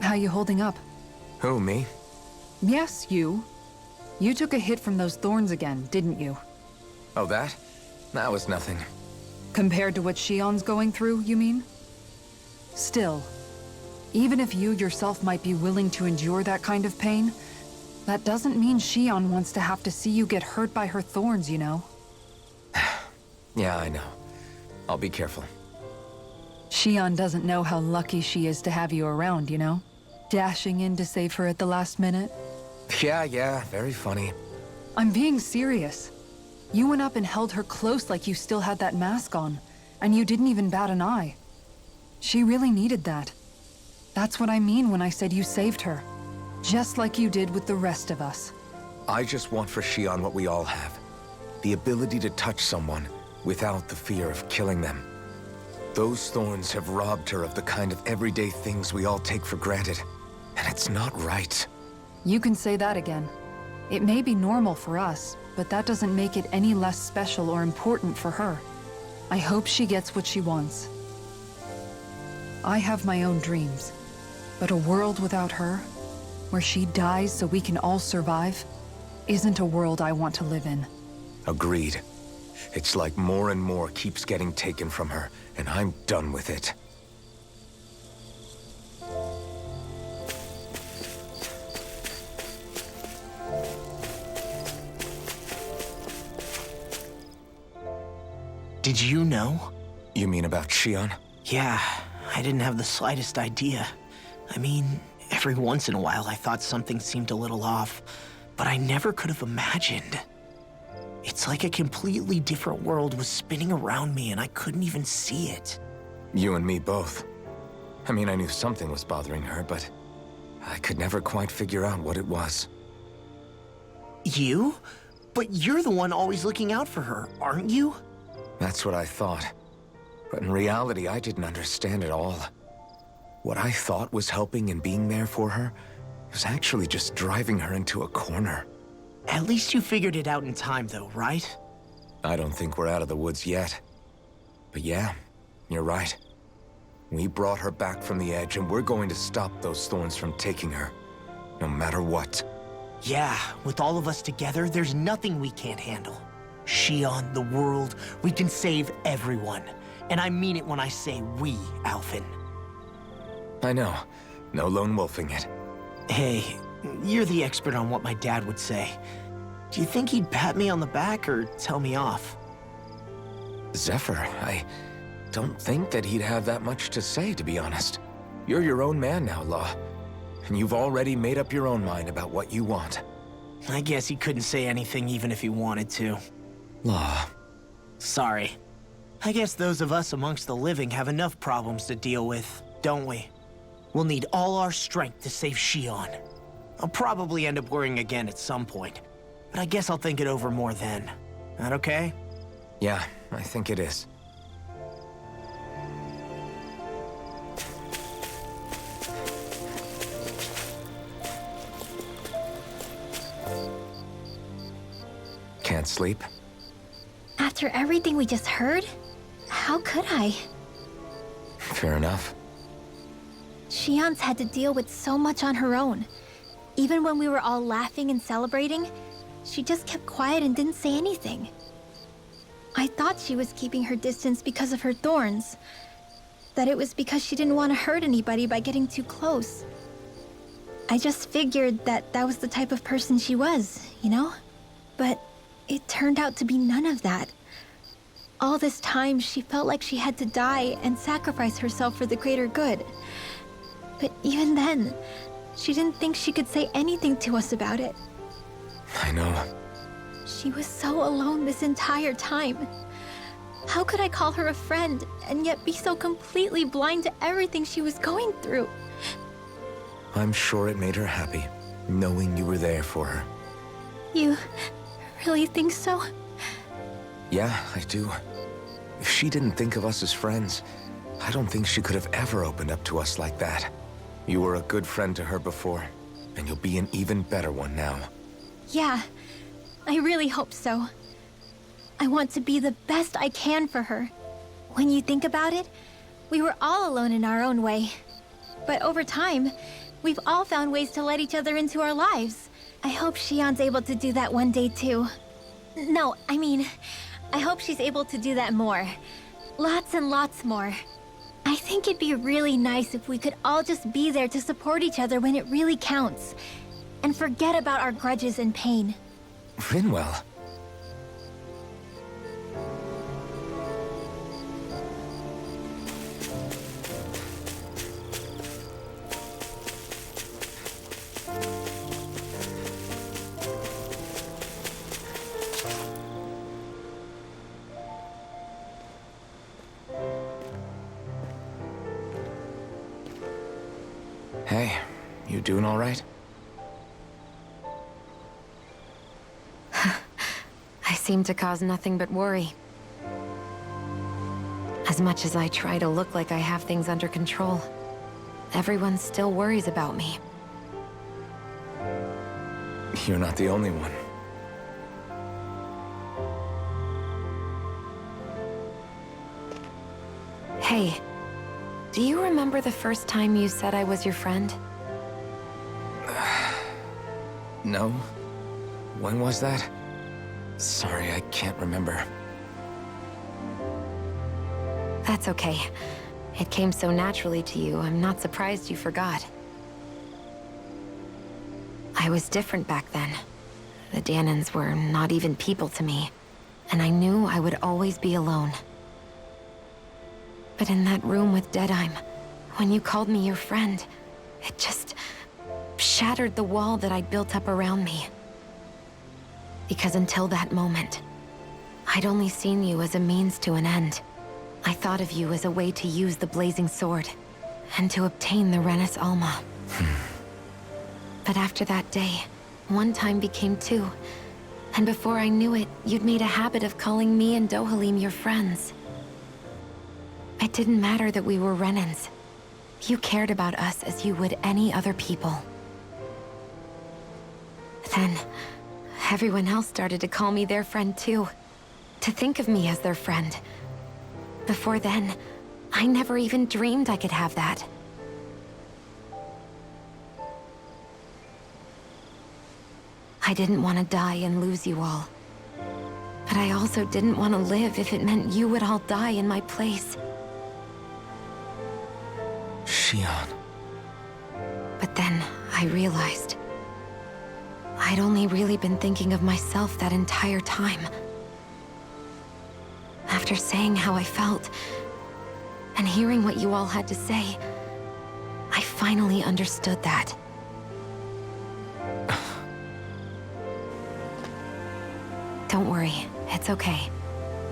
How you holding up? Who, me? Yes, you. You took a hit from those thorns again, didn't you? Oh, that? That was nothing. Compared to what Shion's going through, you mean? Still, even if you yourself might be willing to endure that kind of pain, that doesn't mean Shion wants to have to see you get hurt by her thorns, you know? Yeah, I know. I'll be careful. Shion doesn't know how lucky she is to have you around, you know? Dashing in to save her at the last minute. Yeah, very funny. I'm being serious. You went up and held her close like you still had that mask on, and you didn't even bat an eye. She really needed that. That's what I mean when I said you saved her. Just like you did with the rest of us. I just want for Shion what we all have. The ability to touch someone without the fear of killing them. Those thorns have robbed her of the kind of everyday things we all take for granted. And it's not right. You can say that again. It may be normal for us, but that doesn't make it any less special or important for her. I hope she gets what she wants. I have my own dreams, but a world without her, where she dies so we can all survive, isn't a world I want to live in. Agreed. It's like more and more keeps getting taken from her, and I'm done with it. Did you know? You mean about Shion? Yeah, I didn't have the slightest idea. I mean, every once in a while I thought something seemed a little off, but I never could have imagined. It's like a completely different world was spinning around me and I couldn't even see it. You and me both. I mean, I knew something was bothering her, but I could never quite figure out what it was. You? But you're the one always looking out for her, aren't you? That's what I thought. But in reality, I didn't understand it all. What I thought was helping and being there for her was actually just driving her into a corner. At least you figured it out in time, though, right? I don't think we're out of the woods yet. But yeah, you're right. We brought her back from the edge, and we're going to stop those thorns from taking her, no matter what. Yeah, with all of us together, there's nothing we can't handle. Shion, the world, we can save everyone. And I mean it when I say we, Alphen. I know. No lone wolfing it. Hey, you're the expert on what my dad would say. Do you think he'd pat me on the back or tell me off? Zephyr, I don't think that he'd have that much to say, to be honest. You're your own man now, Law. And you've already made up your own mind about what you want. I guess he couldn't say anything even if he wanted to. Law. Sorry. I guess those of us amongst the living have enough problems to deal with, don't we? We'll need all our strength to save Shion. I'll probably end up worrying again at some point, but I guess I'll think it over more then. That okay? Yeah, I think it is. Can't sleep? After everything we just heard, how could I? Fair enough. Shion's had to deal with so much on her own. Even when we were all laughing and celebrating, she just kept quiet and didn't say anything. I thought she was keeping her distance because of her thorns. That it was because she didn't want to hurt anybody by getting too close. I just figured that that was the type of person she was, you know? But it turned out to be none of that. All this time, she felt like she had to die and sacrifice herself for the greater good. But even then, she didn't think she could say anything to us about it. I know. She was so alone this entire time. How could I call her a friend and yet be so completely blind to everything she was going through? I'm sure it made her happy, knowing you were there for her. You really think so? Yeah, I do. If she didn't think of us as friends, I don't think she could have ever opened up to us like that. You were a good friend to her before, and you'll be an even better one now. Yeah, I really hope so. I want to be the best I can for her. When you think about it, we were all alone in our own way. But over time, we've all found ways to let each other into our lives. I hope Shion's able to do that one day too. No, I mean, I hope she's able to do that more. Lots and lots more. I think it'd be really nice if we could all just be there to support each other when it really counts. And forget about our grudges and pain. Rinwell. Hey, you doing all right? I seem to cause nothing but worry. As much as I try to look like I have things under control, everyone still worries about me. You're not the only one. Hey, do you remember the first time you said I was your friend? No? When was that? Sorry, I can't remember. That's okay. It came so naturally to you, I'm not surprised you forgot. I was different back then. The Danans were not even people to me, and I knew I would always be alone. But in that room with Deadheim, when you called me your friend, it just shattered the wall that I'd built up around me. Because until that moment, I'd only seen you as a means to an end. I thought of you as a way to use the blazing sword, and to obtain the Renis Alma. But after that day, one time became two, and before I knew it, you'd made a habit of calling me and Dohalim your friends. It didn't matter that we were Renans. You cared about us as you would any other people. Then, everyone else started to call me their friend too. To think of me as their friend. Before then, I never even dreamed I could have that. I didn't want to die and lose you all. But I also didn't want to live if it meant you would all die in my place. Shion. But then I realized I'd only really been thinking of myself that entire time. After saying how I felt, and hearing what you all had to say, I finally understood that. Don't worry, it's okay.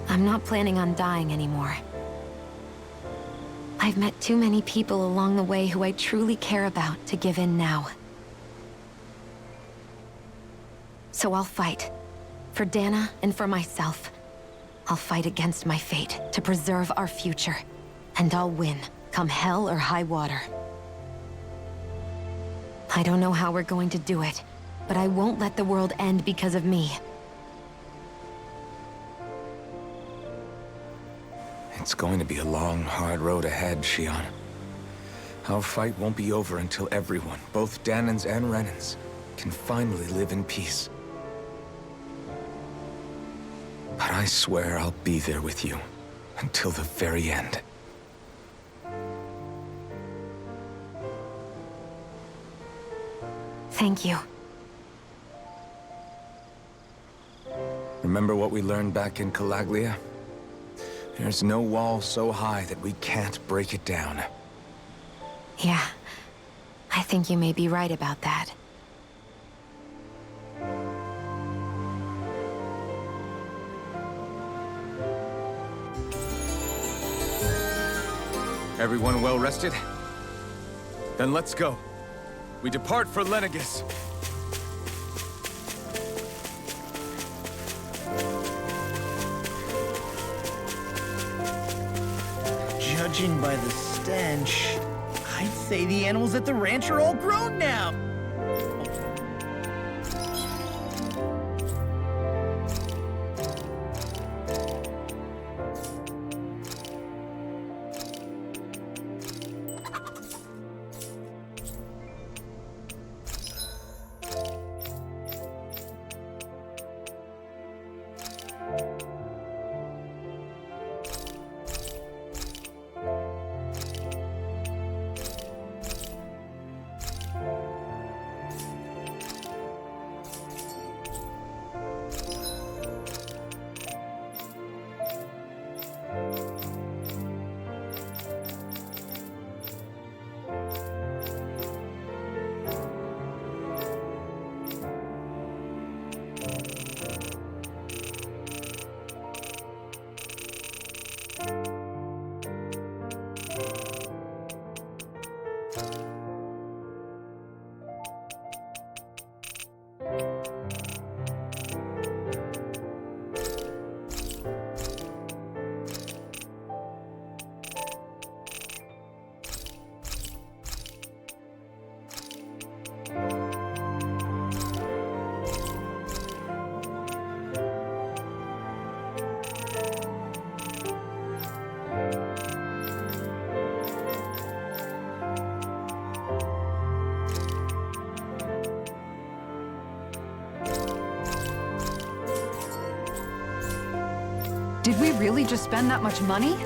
I'm not planning on dying anymore. I've met too many people along the way who I truly care about to give in now. So I'll fight. For Dana and for myself. I'll fight against my fate to preserve our future. And I'll win, come hell or high water. I don't know how we're going to do it, but I won't let the world end because of me. It's going to be a long, hard road ahead, Shion. Our fight won't be over until everyone, both Danans and Renans, can finally live in peace. But I swear I'll be there with you, until the very end. Thank you. Remember what we learned back in Calaglia? There's no wall so high that we can't break it down. Yeah, I think you may be right about that. Everyone well rested? Then let's go. We depart for Lenegis. Judging by the stench, I'd say the animals at the ranch are all grown now. Did we really just spend that much money?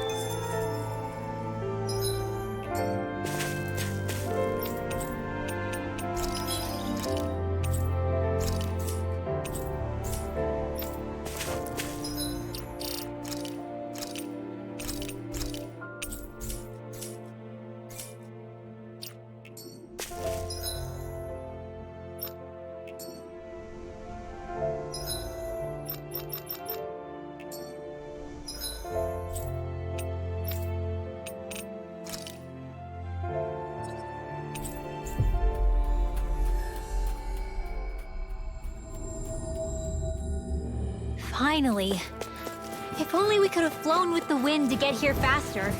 Finally. If only we could have flown with the wind to get here faster.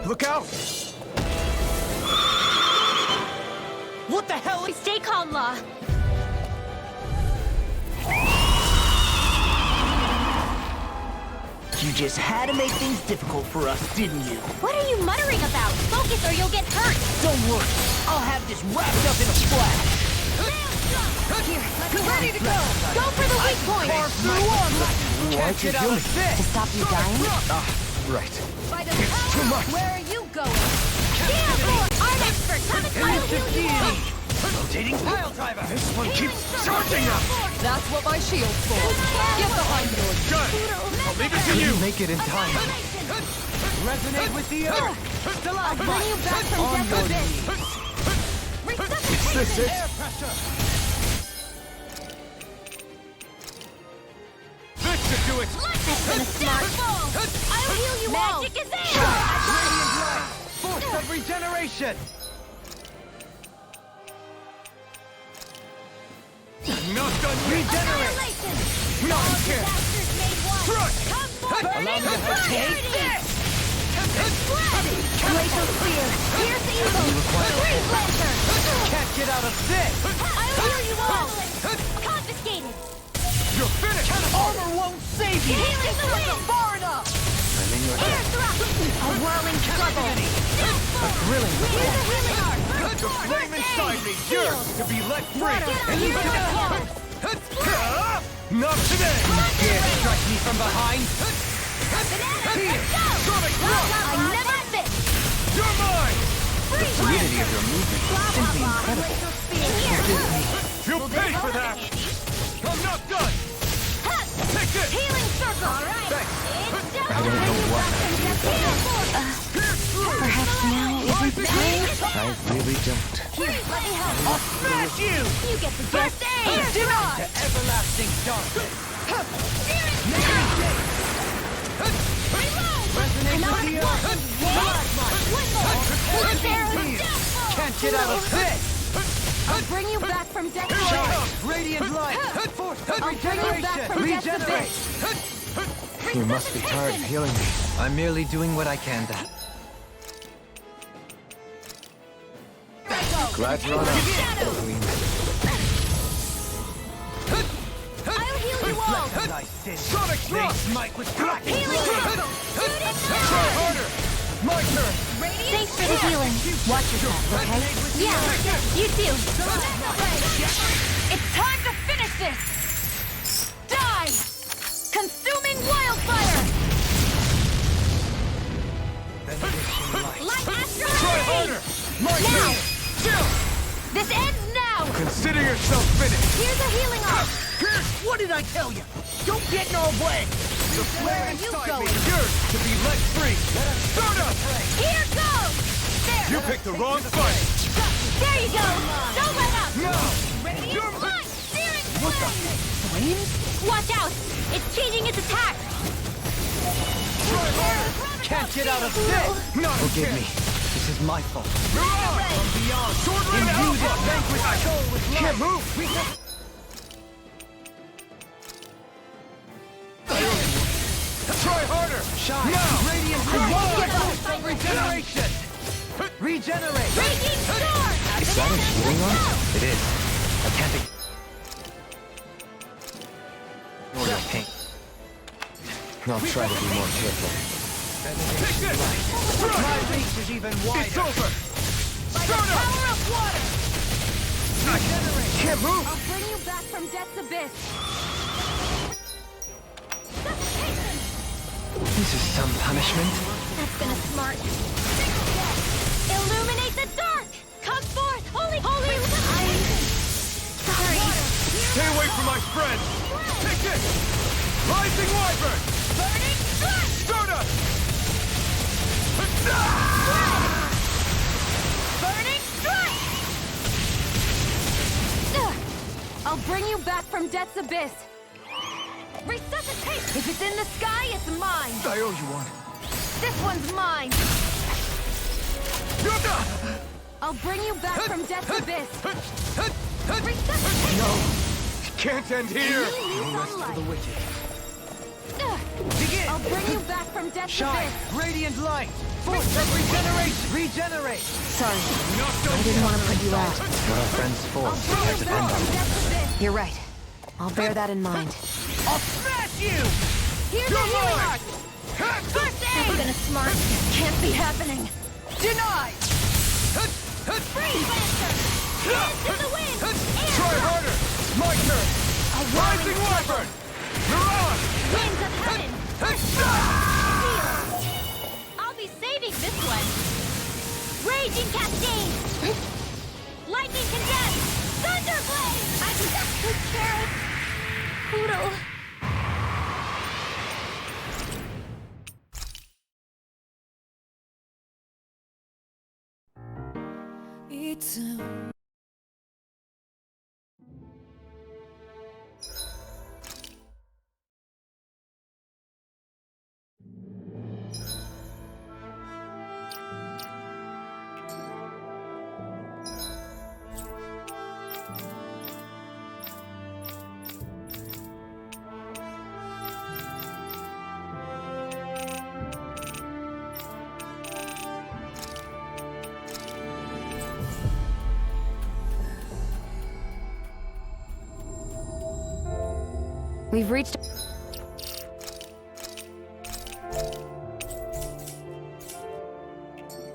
Look out! What the hell is... Stay calm, Law. You just had to make things difficult for us, didn't you? What are you muttering about? Focus or you'll get hurt. Don't worry. I'll have this wrapped up in a flash. Here, ready to go. Go for the weak point. Why'd you kill me? To stop you dying? Right. Too much. Where are you going? I'm expert. Come and I'll heal you all. Rotating pile driver! This one keeps charging up! That's what my shield's for. Get behind me. Good! I'll leave it to you! Make it in time. Resonate with the earth. I'll bring you back from death abyss. Is this it? Air pressure. This should do it! That's been a smart. I'll heal you all. Magic is in. Radiant light. Force of regeneration. Not done yet! Regenerate. Not here. Allow me to Take this. Glacial Spear. Pierce evil. Freeze Lancer. Can't get out of this. I'll heal you all. Confiscated. You're finished! Armor won't save you. Healing the wind. Far enough. Air thrust. A whirling struggle. A thrilling Use a healing arc. The flame inside me yearns to be let free! And you can Not today! Dare strike me from behind. Here! Sonic Rock! I never fit. You're mine! The fluidity of your movement is simply incredible. Forgive me. You'll pay for that! I'm not done! Take this! Healing circle. All right. Thanks. I don't know what Perhaps now isn't the time? I really don't. Here, let me help. I'll smash you. You get the first aid. Air to everlasting darkness. Resonate with the earth. Can't get out of this. I'll bring you back from death. Radiant light. Force of I'll bring you back from death's regenerate. abyss. You must be tired of healing me. I'm merely doing what I can, Dad. Glad you're on our Queen. I'll heal you all. Sonic Rock! Smite with cracking Healing blade. circle. Try harder! My turn! Thanks for the healing. Watch yourself, okay? Yeah, you too. It's time to finish this! Die! Consuming wildfire! Light astral Try harder! My Now! turn! Still! This ends now! Consider yourself finished! Here's a healing arc! What did I tell you? Don't get in our way! The flame you inside going? me yearns to be let free! Start up! Here goes! There! You picked the wrong fight! There you go! Don't let up! No! Radiant light! Searing flames! Watch out! It's changing its attack! Can't get out of this! Not Forgive again. me. This is my fault. From beyond! Sword Rain Imbue this Alpha! vanquished soul with Can't life. move! Regeneration! Regenerate! Raging storm! Is that a healing arm? It is. I can't ignore your pain. I'll try to be more careful. My reach is even wider. It's over! By the power of water! Can't move! I'll bring you back from death's abyss! This is some punishment. That's gonna smart. Illuminate the dark! Come forth, holy light! Sorry. Stay away from my friend! Take this! Rising Wyvern! Burning strike! Soda! Burning strike! I'll bring you back from death's abyss. Resuscitate! If it's in the sky, it's mine. I owe you one. This one's mine. I'll bring you back from death's abyss. Resuscitate! No! It can't end here! No rest for the wicked. I'll bring you back from death's Shine! abyss. Radiant light! Force of regeneration! Regenerate! Sorry, Not I didn't want to put you out. What our friends for. I'll bring you back from death's abyss. You're right. I'll bear that in mind. I'll smash you! Here's the healing arc. First aid! That's gonna smart. Can't be happening. Denied! Freeze Lancer! Hands in the wind! Try harder! My turn! Rising Wyvern! You're on! Winds of heaven! Shield! I'll be saving this one. Raging cascade! Lightning condemned! Thunderblade! I just took care of Poodle. We've reached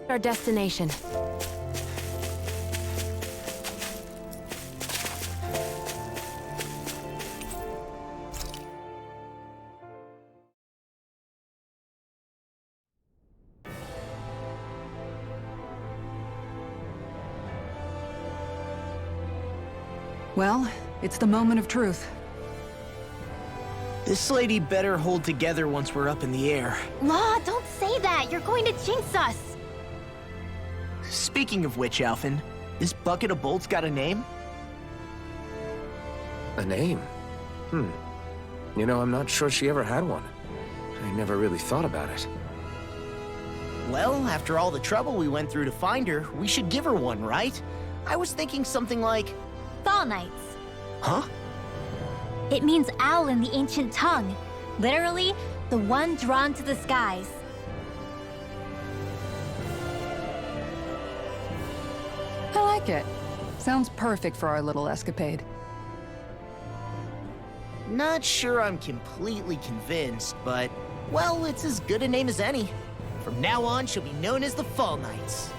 our destination. Well, it's the moment of truth. This lady better hold together once we're up in the air. Law, don't say that. You're going to jinx us. Speaking of which, Alphen, this bucket of bolts got a name? A name? You know, I'm not sure she ever had one. I never really thought about it. Well, after all the trouble we went through to find her, we should give her one, right? I was thinking something like... Fall Knights. Huh? It means owl in the ancient tongue. Literally, the one drawn to the skies. I like it. Sounds perfect for our little escapade. Not sure I'm completely convinced, but... Well, it's as good a name as any. From now on, she'll be known as the Fall Knights.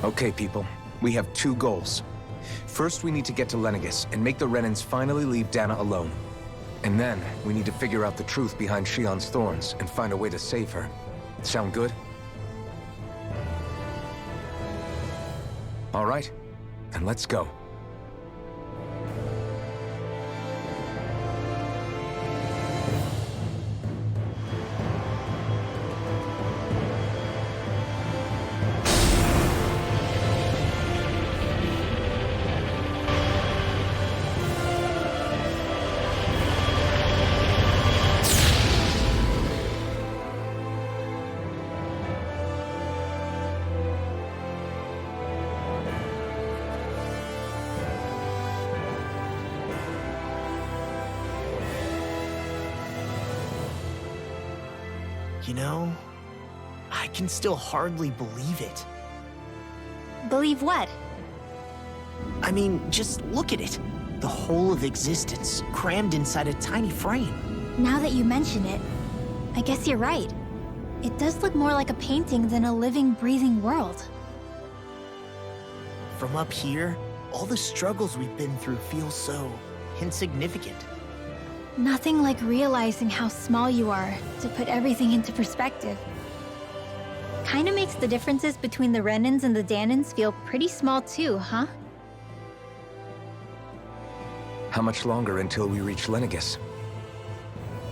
Okay, people. We have two goals. First, we need to get to Lenegis and make the Renans finally leave Dana alone. And then, we need to figure out the truth behind Shion's thorns and find a way to save her. Sound good? All right, then let's go. You know, I can still hardly believe it. Believe what? I mean, just look at it. The whole of existence, crammed inside a tiny frame. Now that you mention it, I guess you're right. It does look more like a painting than a living, breathing world. From up here, all the struggles we've been through feel so insignificant. Nothing like realizing how small you are to put everything into perspective. Kinda makes the differences between the Renans and the Danans feel pretty small too, huh? How much longer until we reach Lenegis?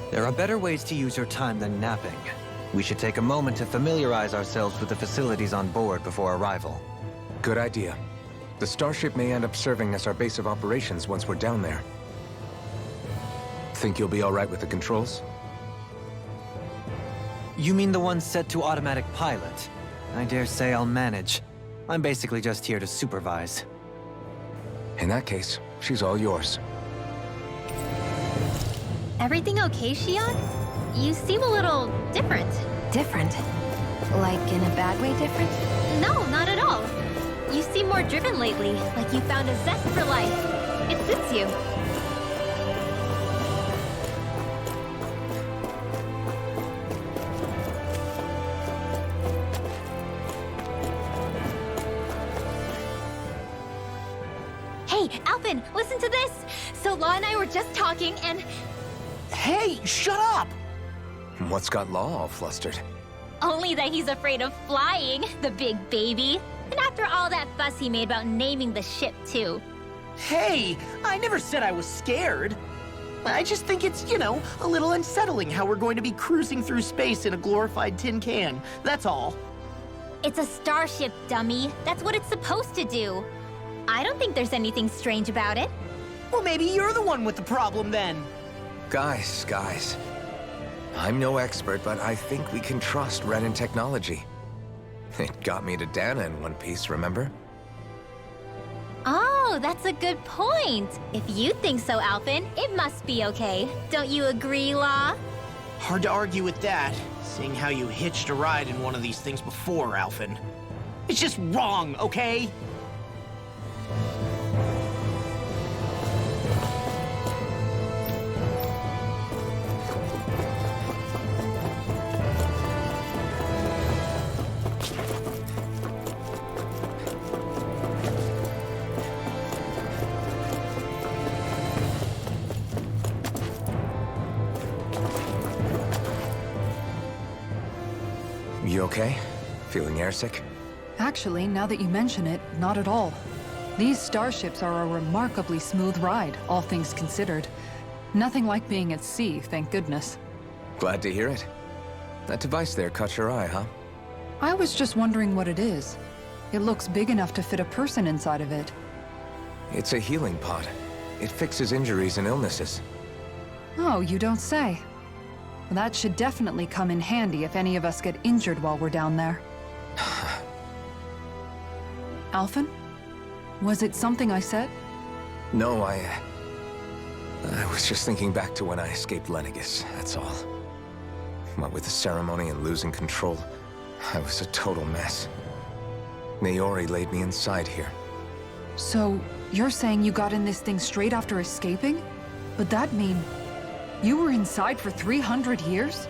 There are better ways to use your time than napping. We should take a moment to familiarize ourselves with the facilities on board before arrival. Good idea. The starship may end up serving as our base of operations once we're down there. Think you'll be all right with the controls? You mean the one set to automatic pilot? I dare say I'll manage. I'm basically just here to supervise. In that case, she's all yours. Everything okay, Shion? You seem a little different. Different? Like in a bad way different? No, not at all. You seem more driven lately, like you found a zest for life. It suits you. Hey, Alphen, listen to this! So Law and I were just talking and... Hey, shut up! What's got Law all flustered? Only that he's afraid of flying, the big baby. And after all that fuss he made about naming the ship, too. Hey, I never said I was scared. I just think it's, you know, a little unsettling how we're going to be cruising through space in a glorified tin can. That's all. It's a starship, dummy. That's what it's supposed to do. I don't think there's anything strange about it. Well, maybe you're the one with the problem then. Guys. I'm no expert, but I think we can trust Renan technology. It got me to Dana in one piece, remember? Oh, that's a good point. If you think so, Alphen, it must be okay. Don't you agree, Law? Hard to argue with that, seeing how you hitched a ride in one of these things before, Alphen. It's just wrong, okay? You okay? Feeling airsick? Actually, now that you mention it, not at all. These starships are a remarkably smooth ride, all things considered. Nothing like being at sea, thank goodness. Glad to hear it. That device there caught your eye, huh? I was just wondering what it is. It looks big enough to fit a person inside of it. It's a healing pod. It fixes injuries and illnesses. Oh, you don't say. That should definitely come in handy if any of us get injured while we're down there. Alphen? Was it something I said? No, I was just thinking back to when I escaped Lenegis, that's all. What with the ceremony and losing control, I was a total mess. Naori laid me inside here. So, you're saying you got in this thing straight after escaping? Would that mean you were inside for 300 years?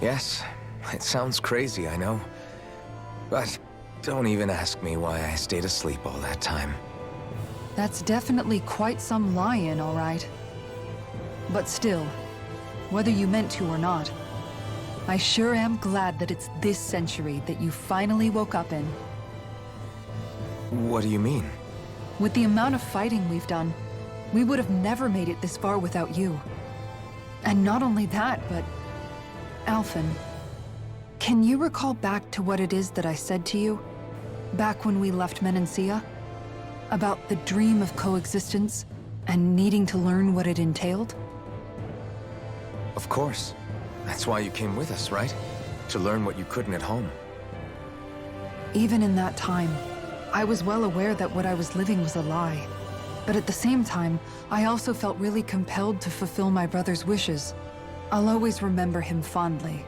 Yes, it sounds crazy, I know. But don't even ask me why I stayed asleep all that time. That's definitely quite some lie-in, all right. But still, whether you meant to or not, I sure am glad that it's this century that you finally woke up in. What do you mean? With the amount of fighting we've done, we would have never made it this far without you. And not only that, but... Alphen, can you recall back to what it is that I said to you? Back when we left Menancia? About the dream of coexistence, and needing to learn what it entailed? Of course. That's why you came with us, right? To learn what you couldn't at home. Even in that time, I was well aware that what I was living was a lie. But at the same time, I also felt really compelled to fulfill my brother's wishes. I'll always remember him fondly.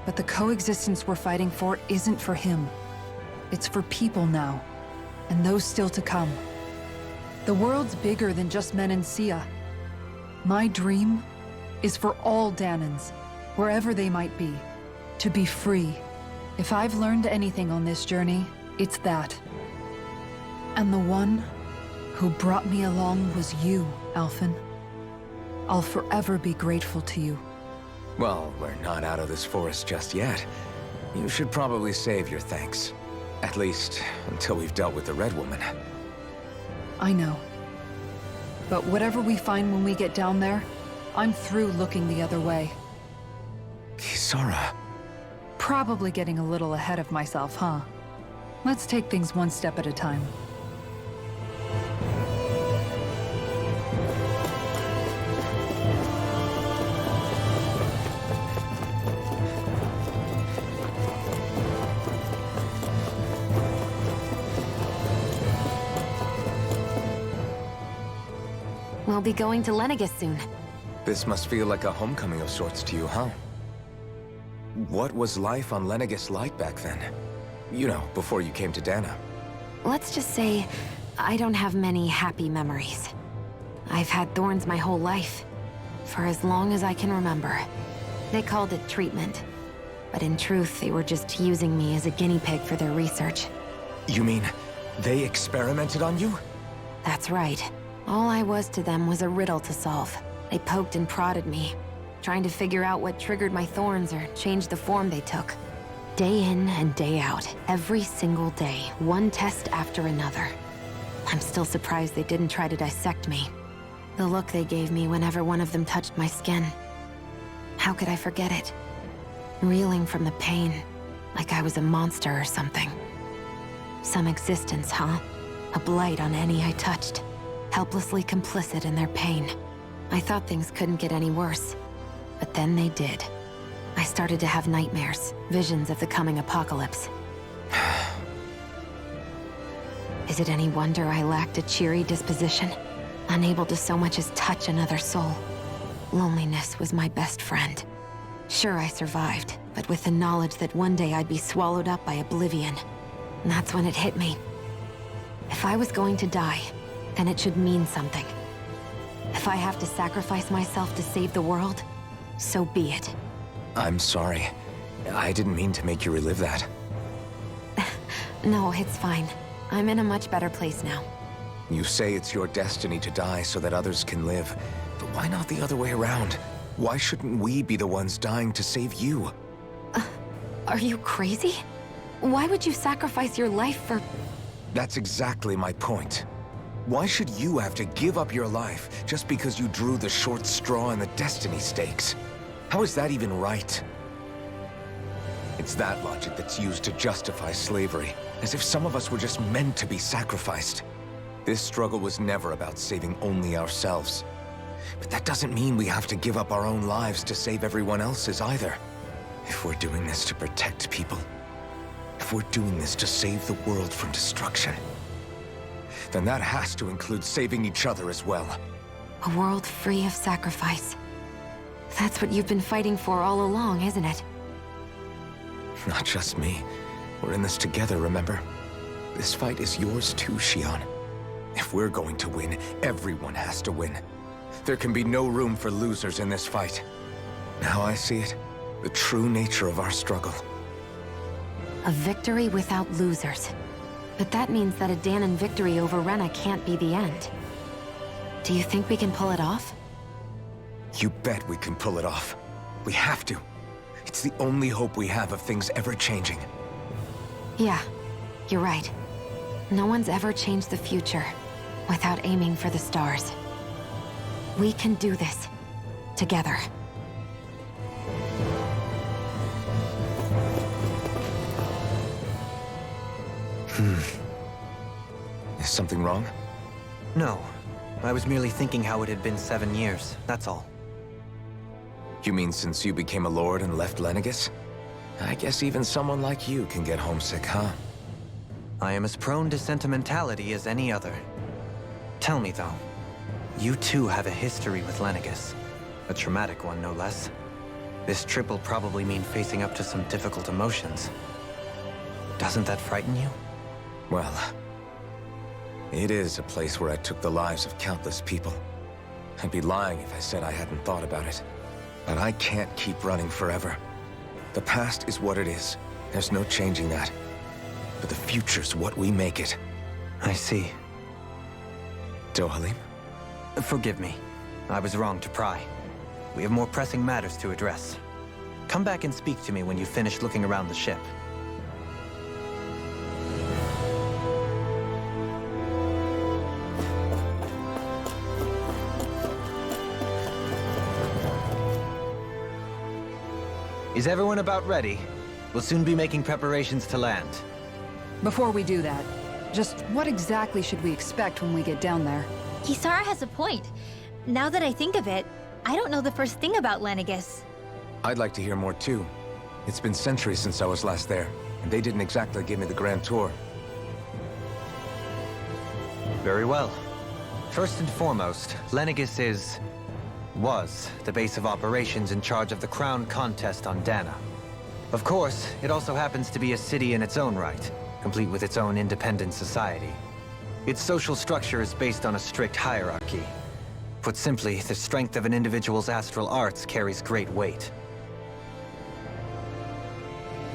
But the coexistence we're fighting for isn't for him. It's for people now, and those still to come. The world's bigger than just Menancia. My dream is for all Danans, wherever they might be, to be free. If I've learned anything on this journey, it's that. And the one who brought me along was you, Alphen. I'll forever be grateful to you. Well, we're not out of this forest just yet. You should probably save your thanks. At least, until we've dealt with the Red Woman. I know. But whatever we find when we get down there, I'm through looking the other way. Kisara. Probably getting a little ahead of myself, huh? Let's take things one step at a time. We'll be going to Lenegus soon. This must feel like a homecoming of sorts to you, huh? What was life on Lenegus like back then? You know, before you came to Dana. Let's just say, I don't have many happy memories. I've had thorns my whole life, for as long as I can remember. They called it treatment, but in truth, they were just using me as a guinea pig for their research. You mean, they experimented on you? That's right. All I was to them was a riddle to solve. They poked and prodded me, trying to figure out what triggered my thorns or changed the form they took. Day in and day out, every single day, one test after another. I'm still surprised they didn't try to dissect me. The look they gave me whenever one of them touched my skin. How could I forget it? Reeling from the pain, like I was a monster or something. Some existence, huh? A blight on any I touched. Helplessly complicit in their pain. I thought things couldn't get any worse, but then they did. I started to have nightmares, visions of the coming apocalypse. Is it any wonder I lacked a cheery disposition? Unable to so much as touch another soul. Loneliness was my best friend. Sure, I survived, but with the knowledge that one day I'd be swallowed up by oblivion. And that's when it hit me. If I was going to die, then it should mean something. If I have to sacrifice myself to save the world, so be it. I'm sorry. I didn't mean to make you relive that. No, it's fine. I'm in a much better place now. You say it's your destiny to die so that others can live, but why not the other way around? Why shouldn't we be the ones dying to save you? Are you crazy? Why would you sacrifice your life for... That's exactly my point. Why should you have to give up your life just because you drew the short straw in the destiny stakes? How is that even right? It's that logic that's used to justify slavery, as if some of us were just meant to be sacrificed. This struggle was never about saving only ourselves. But that doesn't mean we have to give up our own lives to save everyone else's either. If we're doing this to protect people, if we're doing this to save the world from destruction, then that has to include saving each other as well. A world free of sacrifice. That's what you've been fighting for all along, isn't it? Not just me. We're in this together, remember? This fight is yours too, Xion. If we're going to win, everyone has to win. There can be no room for losers in this fight. Now I see it, the true nature of our struggle. A victory without losers. But that means that a Danon victory over Rena can't be the end. Do you think we can pull it off? You bet we can pull it off. We have to. It's the only hope we have of things ever changing. Yeah, you're right. No one's ever changed the future without aiming for the stars. We can do this. Together. Is something wrong? No. I was merely thinking how it had been 7 years, that's all. You mean since you became a lord and left Lenegus? I guess even someone like you can get homesick, huh? I am as prone to sentimentality as any other. Tell me, though, you too have a history with Lenegus. A traumatic one, no less. This trip will probably mean facing up to some difficult emotions. Doesn't that frighten you? Well, it is a place where I took the lives of countless people. I'd be lying if I said I hadn't thought about it. But I can't keep running forever. The past is what it is. There's no changing that. But the future's what we make it. I see. Dohalim? Forgive me. I was wrong to pry. We have more pressing matters to address. Come back and speak to me when you finish looking around the ship. Is everyone about ready? We'll soon be making preparations to land. Before we do that, just what exactly should we expect when we get down there? Kisara has a point. Now that I think of it, I don't know the first thing about Lenegis. I'd like to hear more too. It's been centuries since I was last there, and they didn't exactly give me the grand tour. Very well. First and foremost, Lenegis was the base of operations in charge of the crown contest on Dana. Of course, it also happens to be a city in its own right, complete with its own independent society. Its social structure is based on a strict hierarchy. Put simply, the strength of an individual's astral arts carries great weight.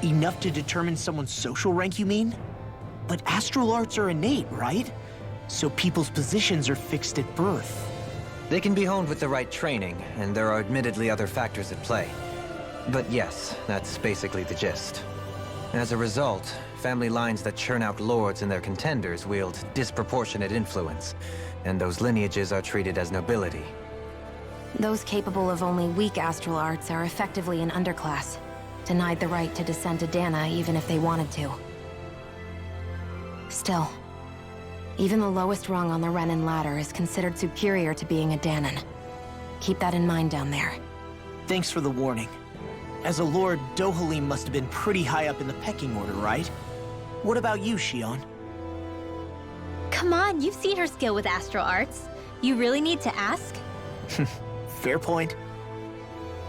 Enough to determine someone's social rank, you mean? But astral arts are innate, right? So people's positions are fixed at birth. They can be honed with the right training, and there are admittedly other factors at play. But yes, that's basically the gist. As a result, family lines that churn out lords and their contenders wield disproportionate influence, and those lineages are treated as nobility. Those capable of only weak astral arts are effectively an underclass, denied the right to descend to Dana even if they wanted to. Still, even the lowest rung on the Renan ladder is considered superior to being a Danan. Keep that in mind down there. Thanks for the warning. As a lord, Dohalim must have been pretty high up in the pecking order, right? What about you, Shion? Come on, you've seen her skill with astral arts. You really need to ask? Fair point.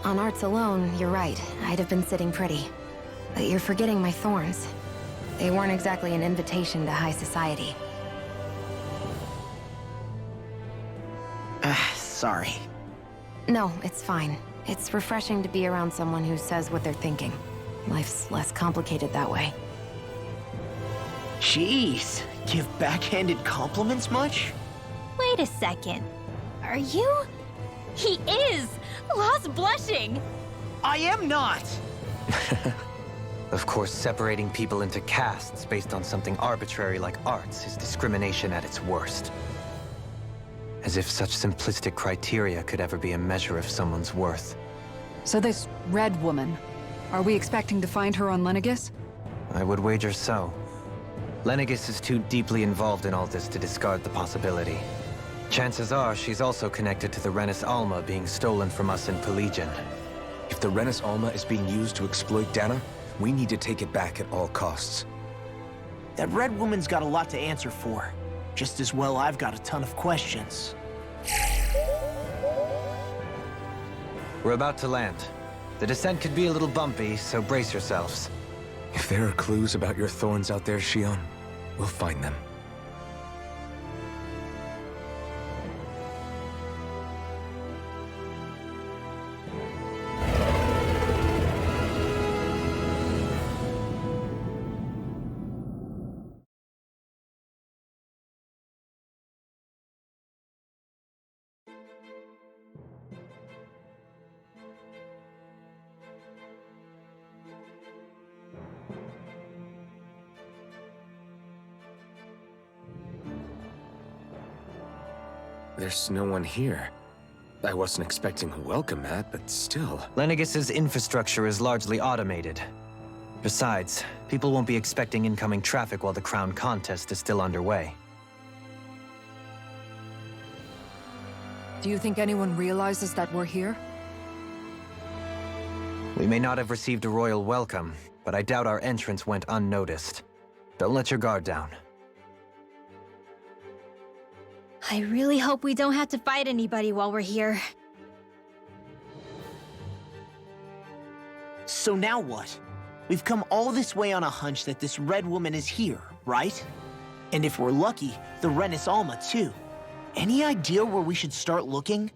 On arts alone, you're right. I'd have been sitting pretty. But you're forgetting my thorns. They weren't exactly an invitation to high society. Sorry. No, it's fine. It's refreshing to be around someone who says what they're thinking. Life's less complicated that way. Jeez, give backhanded compliments much? Wait a second. Are you? He is! Lost blushing! I am not! Of course, separating people into castes based on something arbitrary like arts is discrimination at its worst. As if such simplistic criteria could ever be a measure of someone's worth. So this red woman, are we expecting to find her on Lenegis? I would wager so. Lenegis is too deeply involved in all this to discard the possibility. Chances are she's also connected to the Renis Alma being stolen from us in Pelegion. If the Renis Alma is being used to exploit Dana, we need to take it back at all costs. That red woman's got a lot to answer for. Just as well I've got a ton of questions. We're about to land. The descent could be a little bumpy, so brace yourselves. If there are clues about your thorns out there, Shion, we'll find them. There's no one here. I wasn't expecting a welcome mat, but still. Lenegis's infrastructure is largely automated. Besides, people won't be expecting incoming traffic while the crown contest is still underway. Do you think anyone realizes that we're here? We may not have received a royal welcome, but I doubt our entrance went unnoticed. Don't let your guard down. I really hope we don't have to fight anybody while we're here. So now what? We've come all this way on a hunch that this red woman is here, right? And if we're lucky, the Renis Alma too. Any idea where we should start looking?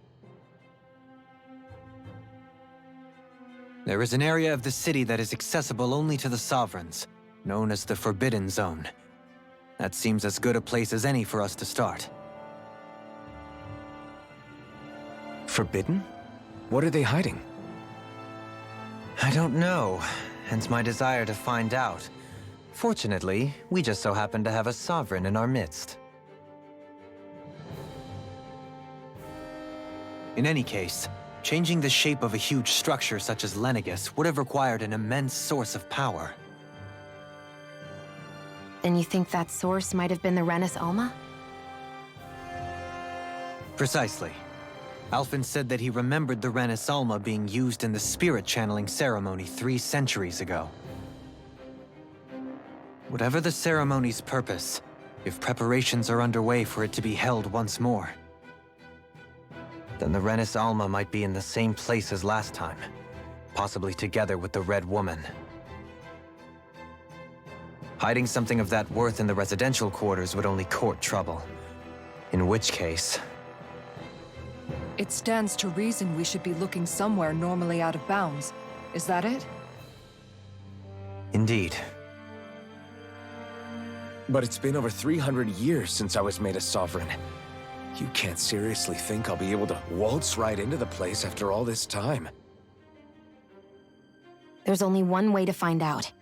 There is an area of the city that is accessible only to the Sovereigns, known as the Forbidden Zone. That seems as good a place as any for us to start. Forbidden? What are they hiding? I don't know, hence my desire to find out. Fortunately, we just so happen to have a Sovereign in our midst. In any case, changing the shape of a huge structure such as Lenegis would have required an immense source of power. And you think that source might have been the Renis Alma? Precisely. Alphen said that he remembered the Renis Alma being used in the spirit channeling ceremony 3 centuries ago. Whatever the ceremony's purpose, if preparations are underway for it to be held once more, then the Renis Alma might be in the same place as last time, possibly together with the Red Woman. Hiding something of that worth in the residential quarters would only court trouble. In which case... It stands to reason we should be looking somewhere normally out of bounds. Is that it? Indeed. But it's been over 300 years since I was made a Sovereign. You can't seriously think I'll be able to waltz right into the place after all this time. There's only one way to find out.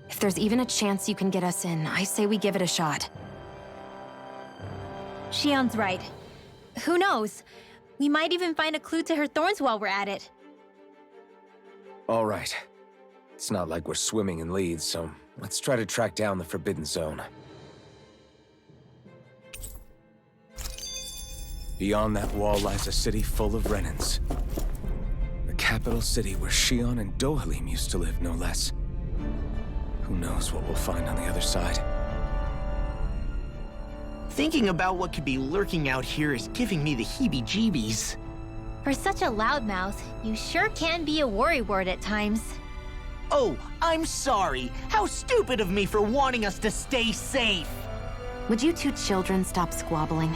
If there's even a chance you can get us in, I say we give it a shot. Shion's right. Who knows? We might even find a clue to her thorns while we're at it. All right. It's not like we're swimming in leads, so let's try to track down the Forbidden Zone. Beyond that wall lies a city full of Renins. The capital city where Shion and Dohalim used to live, no less. Who knows what we'll find on the other side? Thinking about what could be lurking out here is giving me the heebie-jeebies. For such a loudmouth, you sure can be a worrywart at times. Oh, I'm sorry. How stupid of me for wanting us to stay safe. Would you two children stop squabbling?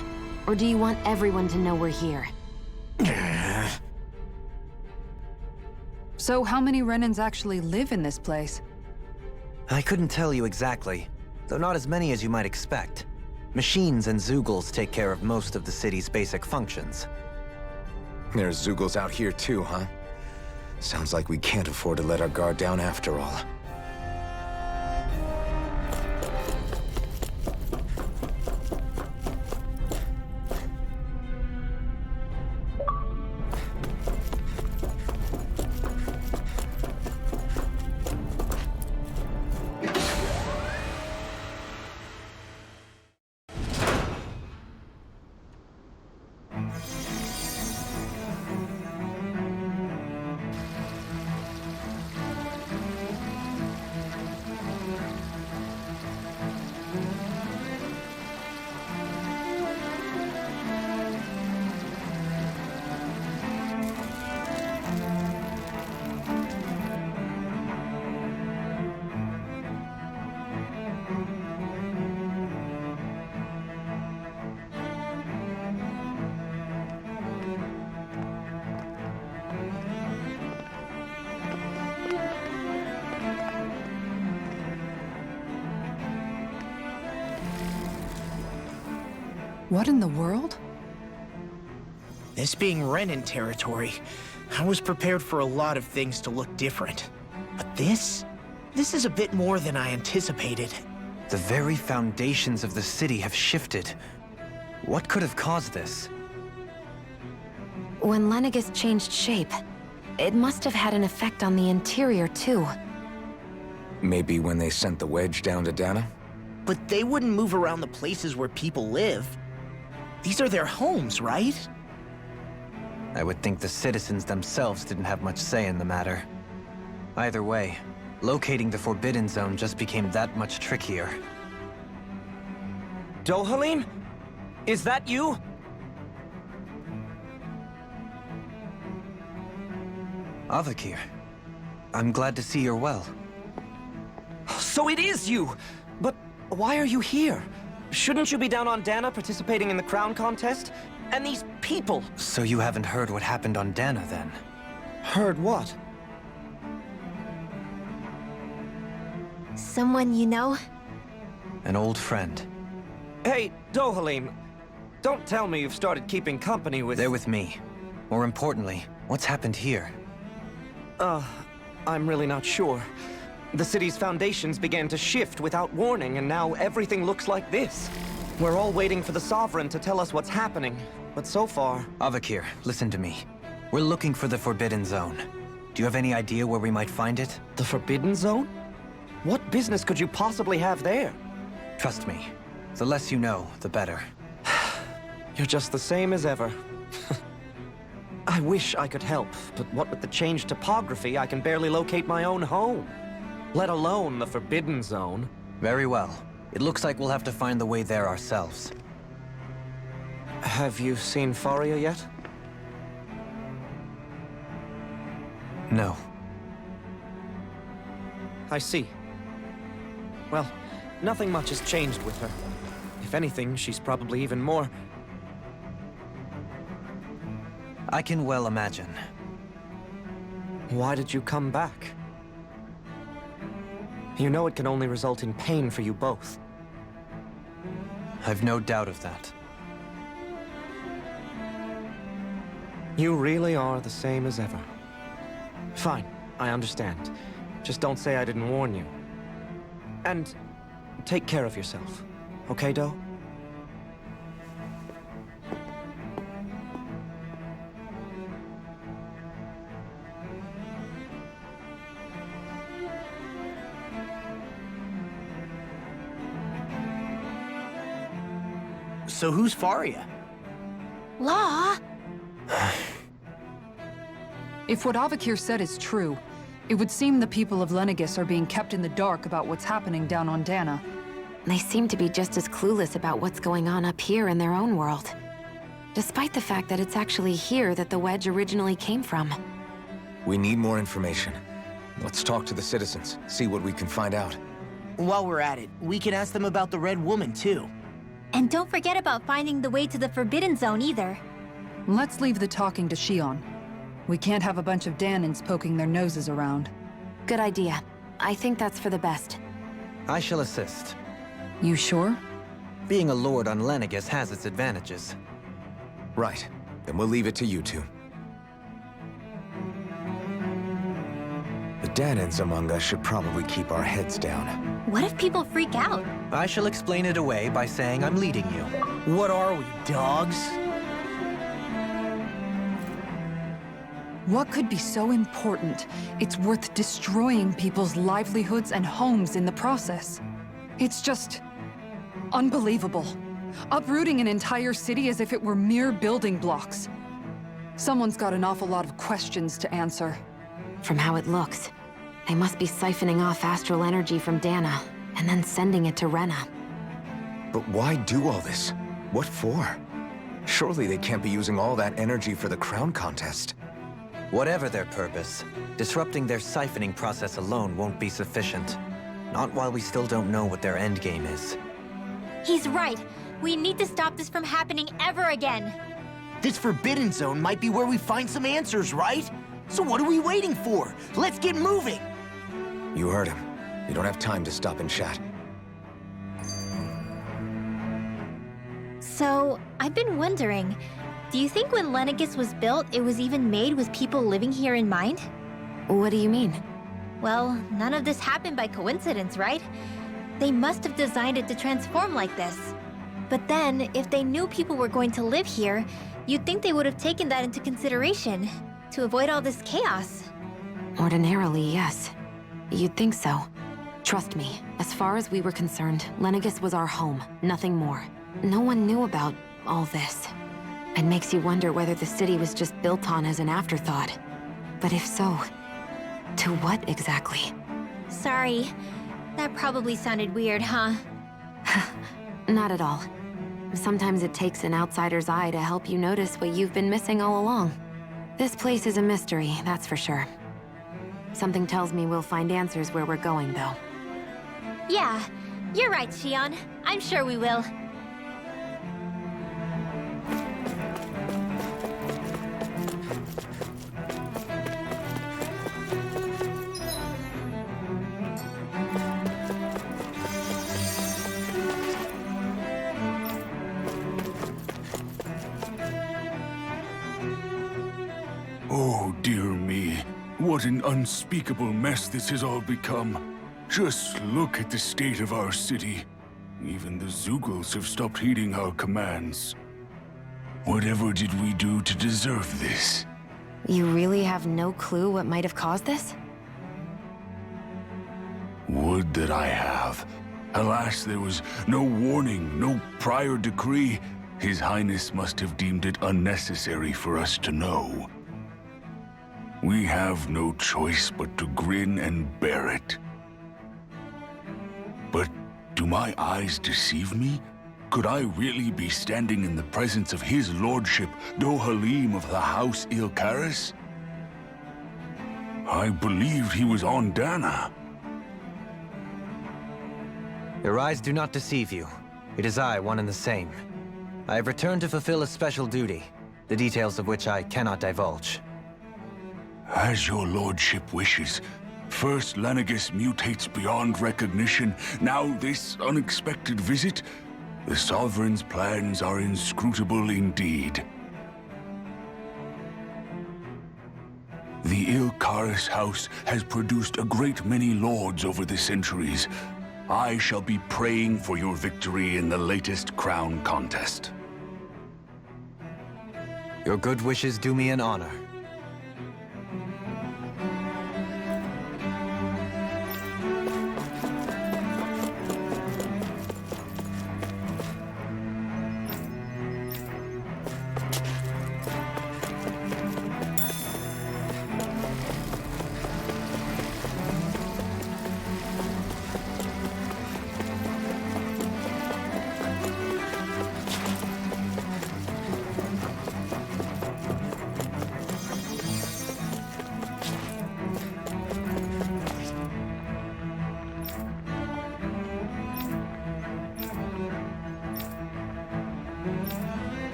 Or do you want everyone to know we're here? So how many Renins actually live in this place? I couldn't tell you exactly, though not as many as you might expect. Machines and Zeugles take care of most of the city's basic functions. There's Zeugles out here too, huh? Sounds like we can't afford to let our guard down after all. What in the world? This being Renin territory, I was prepared for a lot of things to look different. But this is a bit more than I anticipated. The very foundations of the city have shifted. What could have caused this? When Lenegis changed shape, it must have had an effect on the interior too. Maybe when they sent the wedge down to Dana? But they wouldn't move around the places where people live. These are their homes, right? I would think the citizens themselves didn't have much say in the matter. Either way, locating the Forbidden Zone just became that much trickier. Dohalim? Is that you? Avakir, I'm glad to see you're well. So it is you! But why are you here? Shouldn't you be down on Dana participating in the crown contest? And these people! So you haven't heard what happened on Dana, then? Heard what? Someone you know? An old friend. Hey, Dohalim, don't tell me you've started keeping company with... They're with me. More importantly, what's happened here? I'm really not sure. The city's foundations began to shift without warning, and now everything looks like this. We're all waiting for the Sovereign to tell us what's happening, but so far... Avakir, listen to me. We're looking for the Forbidden Zone. Do you have any idea where we might find it? The Forbidden Zone? What business could you possibly have there? Trust me. The less you know, the better. You're just the same as ever. I wish I could help, but what with the changed topography, I can barely locate my own home. Let alone the Forbidden Zone. Very well. It looks like we'll have to find the way there ourselves. Have you seen Faria yet? No. I see. Well, nothing much has changed with her. If anything, she's probably even more... I can well imagine. Why did you come back? You know it can only result in pain for you both. I've no doubt of that. You really are the same as ever. Fine, I understand. Just don't say I didn't warn you. And take care of yourself. Okay, Do? So who's Faria? Law? If what Avakir said is true, it would seem the people of Lenegis are being kept in the dark about what's happening down on Dana. They seem to be just as clueless about what's going on up here in their own world. Despite the fact that it's actually here that the wedge originally came from. We need more information. Let's talk to the citizens, see what we can find out. While we're at it, we can ask them about the Red Woman, too. And don't forget about finding the way to the Forbidden Zone either. Let's leave the talking to Shion. We can't have a bunch of Danans poking their noses around. Good idea. I think that's for the best. I shall assist. You sure? Being a lord on Lenegis has its advantages. Right. Then we'll leave it to you two. The Danans among us should probably keep our heads down. What if people freak out? I shall explain it away by saying I'm leading you. What are we, dogs? What could be so important it's worth destroying people's livelihoods and homes in the process? It's just... unbelievable. Uprooting an entire city as if it were mere building blocks. Someone's got an awful lot of questions to answer. From how it looks, they must be siphoning off astral energy from Dana, and then sending it to Rena. But why do all this? What for? Surely they can't be using all that energy for the crown contest. Whatever their purpose, disrupting their siphoning process alone won't be sufficient. Not while we still don't know what their endgame is. He's right. We need to stop this from happening ever again. This Forbidden Zone might be where we find some answers, right? So what are we waiting for? Let's get moving! You heard him. You don't have time to stop and chat. So, I've been wondering, do you think when Lenegis was built, it was even made with people living here in mind? What do you mean? Well, none of this happened by coincidence, right? They must have designed it to transform like this. But then, if they knew people were going to live here, you'd think they would have taken that into consideration, to avoid all this chaos. Ordinarily, yes. You'd think so. Trust me, as far as we were concerned, Lenegis was our home, nothing more. No one knew about all this. It makes you wonder whether the city was just built on as an afterthought. But if so, to what exactly? Sorry. That probably sounded weird, huh? Not at all. Sometimes it takes an outsider's eye to help you notice what you've been missing all along. This place is a mystery, that's for sure. Something tells me we'll find answers where we're going, though. Yeah, you're right, Shion. I'm sure we will. Oh, dear me. What an unspeakable mess this has all become. Just look at the state of our city. Even the Zeugles have stopped heeding our commands. Whatever did we do to deserve this? You really have no clue what might have caused this? Would that I have. Alas, there was no warning, no prior decree. His Highness must have deemed it unnecessary for us to know. We have no choice but to grin and bear it. But do my eyes deceive me? Could I really be standing in the presence of his lordship, Dohalim of the House Ilkaris? I believed he was on Dana. Your eyes do not deceive you. It is I, one and the same. I have returned to fulfill a special duty, the details of which I cannot divulge. As your lordship wishes. First Lenegus mutates beyond recognition, now this unexpected visit. The Sovereign's plans are inscrutable indeed. The Ilkaris house has produced a great many lords over the centuries. I shall be praying for your victory in the latest crown contest. Your good wishes do me an honor.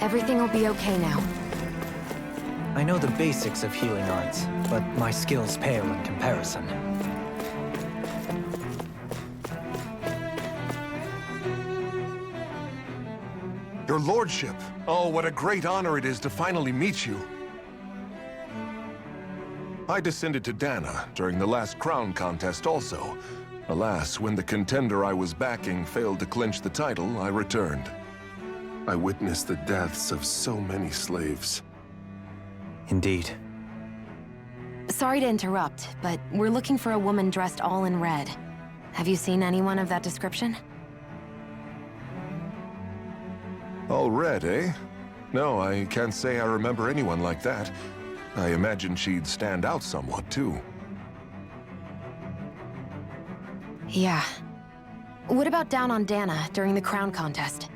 Everything will be okay now. I know the basics of healing arts, but my skills pale in comparison. Your lordship! Oh, what a great honor it is to finally meet you! I descended to Dana during the last crown contest also. Alas, when the contender I was backing failed to clinch the title, I returned. I witnessed the deaths of so many slaves. Indeed. Sorry to interrupt, but we're looking for a woman dressed all in red. Have you seen anyone of that description? All red, eh? No, I can't say I remember anyone like that. I imagine she'd stand out somewhat, too. Yeah. What about down on Dana during the crown contest?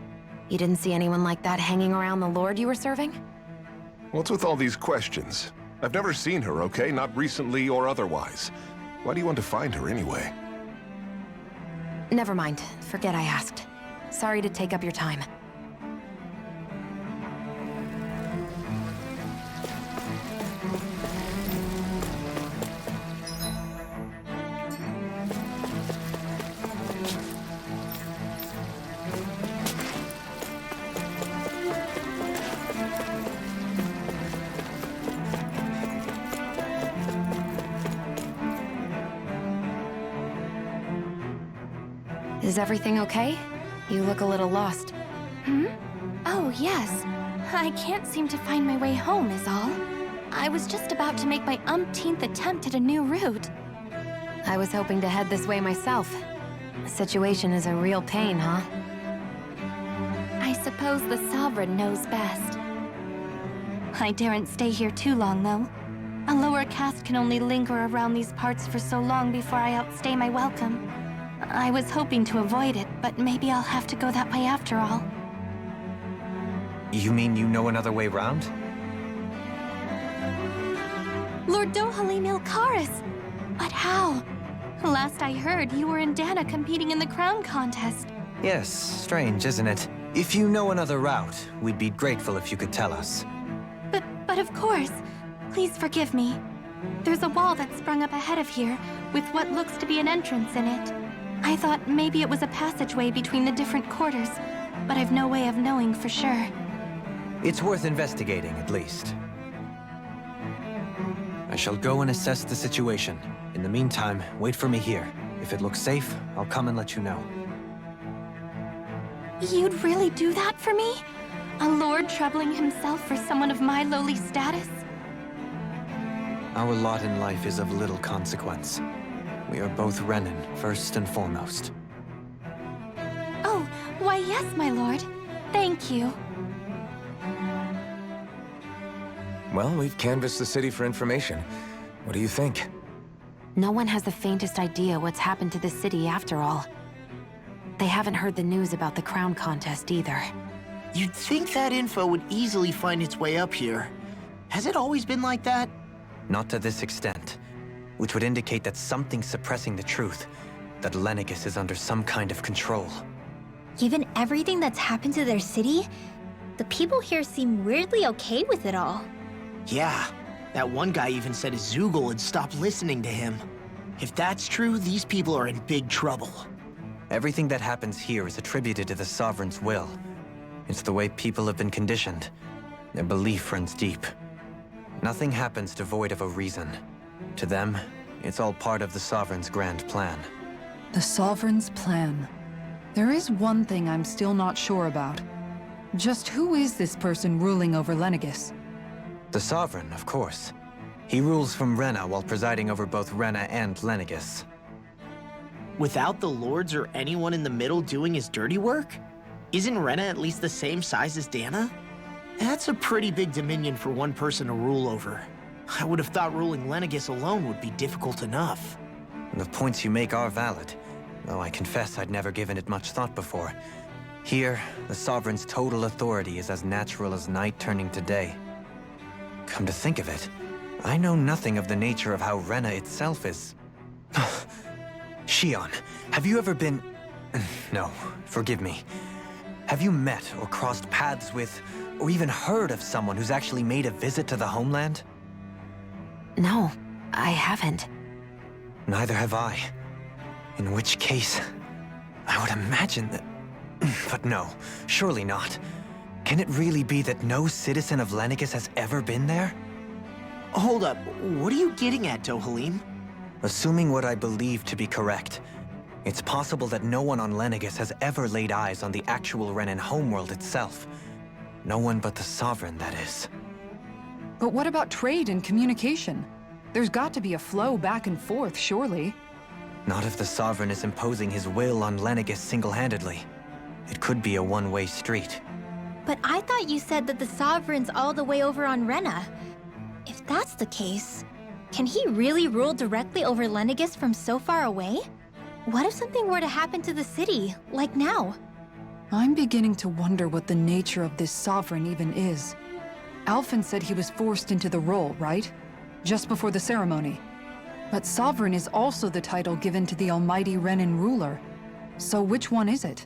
You didn't see anyone like that hanging around the lord you were serving? What's with all these questions? I've never seen her, okay? Not recently or otherwise. Why do you want to find her anyway? Never mind. Forget I asked. Sorry to take up your time. Is everything okay? You look a little lost. Oh, yes. I can't seem to find my way home, is all. I was just about to make my umpteenth attempt at a new route. I was hoping to head this way myself. The situation is a real pain, huh? I suppose the Sovereign knows best. I daren't stay here too long, though. A lower caste can only linger around these parts for so long before I outstay my welcome. I was hoping to avoid it, but maybe I'll have to go that way after all. You mean you know another way round? Lord Dohalim Ilkaris! But how? Last I heard, you were in Dana competing in the crown contest. Yes, strange, isn't it? If you know another route, we'd be grateful if you could tell us. But of course. Please forgive me. There's a wall that sprung up ahead of here, with what looks to be an entrance in it. I thought maybe it was a passageway between the different quarters, but I've no way of knowing for sure. It's worth investigating, at least. I shall go and assess the situation. In the meantime, wait for me here. If it looks safe, I'll come and let you know. You'd really do that for me? A lord troubling himself for someone of my lowly status? Our lot in life is of little consequence. We are both Renan, first and foremost. Oh, why yes, my lord. Thank you. Well, we've canvassed the city for information. What do you think? No one has the faintest idea what's happened to the city after all. They haven't heard the news about the crown contest either. You'd think that info would easily find its way up here. Has it always been like that? Not to this extent, which would indicate that something's suppressing the truth, that Lenegis is under some kind of control. Given everything that's happened to their city, the people here seem weirdly okay with it all. Yeah, that one guy even said his Zoogle had stopped listening to him. If that's true, these people are in big trouble. Everything that happens here is attributed to the Sovereign's will. It's the way people have been conditioned. Their belief runs deep. Nothing happens devoid of a reason. To them, it's all part of the Sovereign's grand plan. The Sovereign's plan. There is one thing I'm still not sure about. Just who is this person ruling over Lenegis? The Sovereign, of course. He rules from Rena while presiding over both Rena and Lenegis. Without the lords or anyone in the middle doing his dirty work? Isn't Rena at least the same size as Dana? That's a pretty big dominion for one person to rule over. I would have thought ruling Lenegis alone would be difficult enough. The points you make are valid, though I confess I'd never given it much thought before. Here, the Sovereign's total authority is as natural as night turning to day. Come to think of it, I know nothing of the nature of how Rena itself is. Shion, have you ever been... No, forgive me. Have you met or crossed paths with, or even heard of someone who's actually made a visit to the homeland? No, I haven't. Neither have I. In which case, I would imagine that... But no, surely not. Can it really be that no citizen of Lenegis has ever been there? Hold up, what are you getting at, Dohalim? Assuming what I believe to be correct, it's possible that no one on Lenegis has ever laid eyes on the actual Renan homeworld itself. No one but the Sovereign, that is. But what about trade and communication? There's got to be a flow back and forth, surely. Not if the Sovereign is imposing his will on Lenegis single-handedly. It could be a one-way street. But I thought you said that the Sovereign's all the way over on Rena. If that's the case, can he really rule directly over Lenegis from so far away? What if something were to happen to the city, like now? I'm beginning to wonder what the nature of this Sovereign even is. Alphen said he was forced into the role, right? Just before the ceremony. But Sovereign is also the title given to the almighty Renan ruler. So which one is it?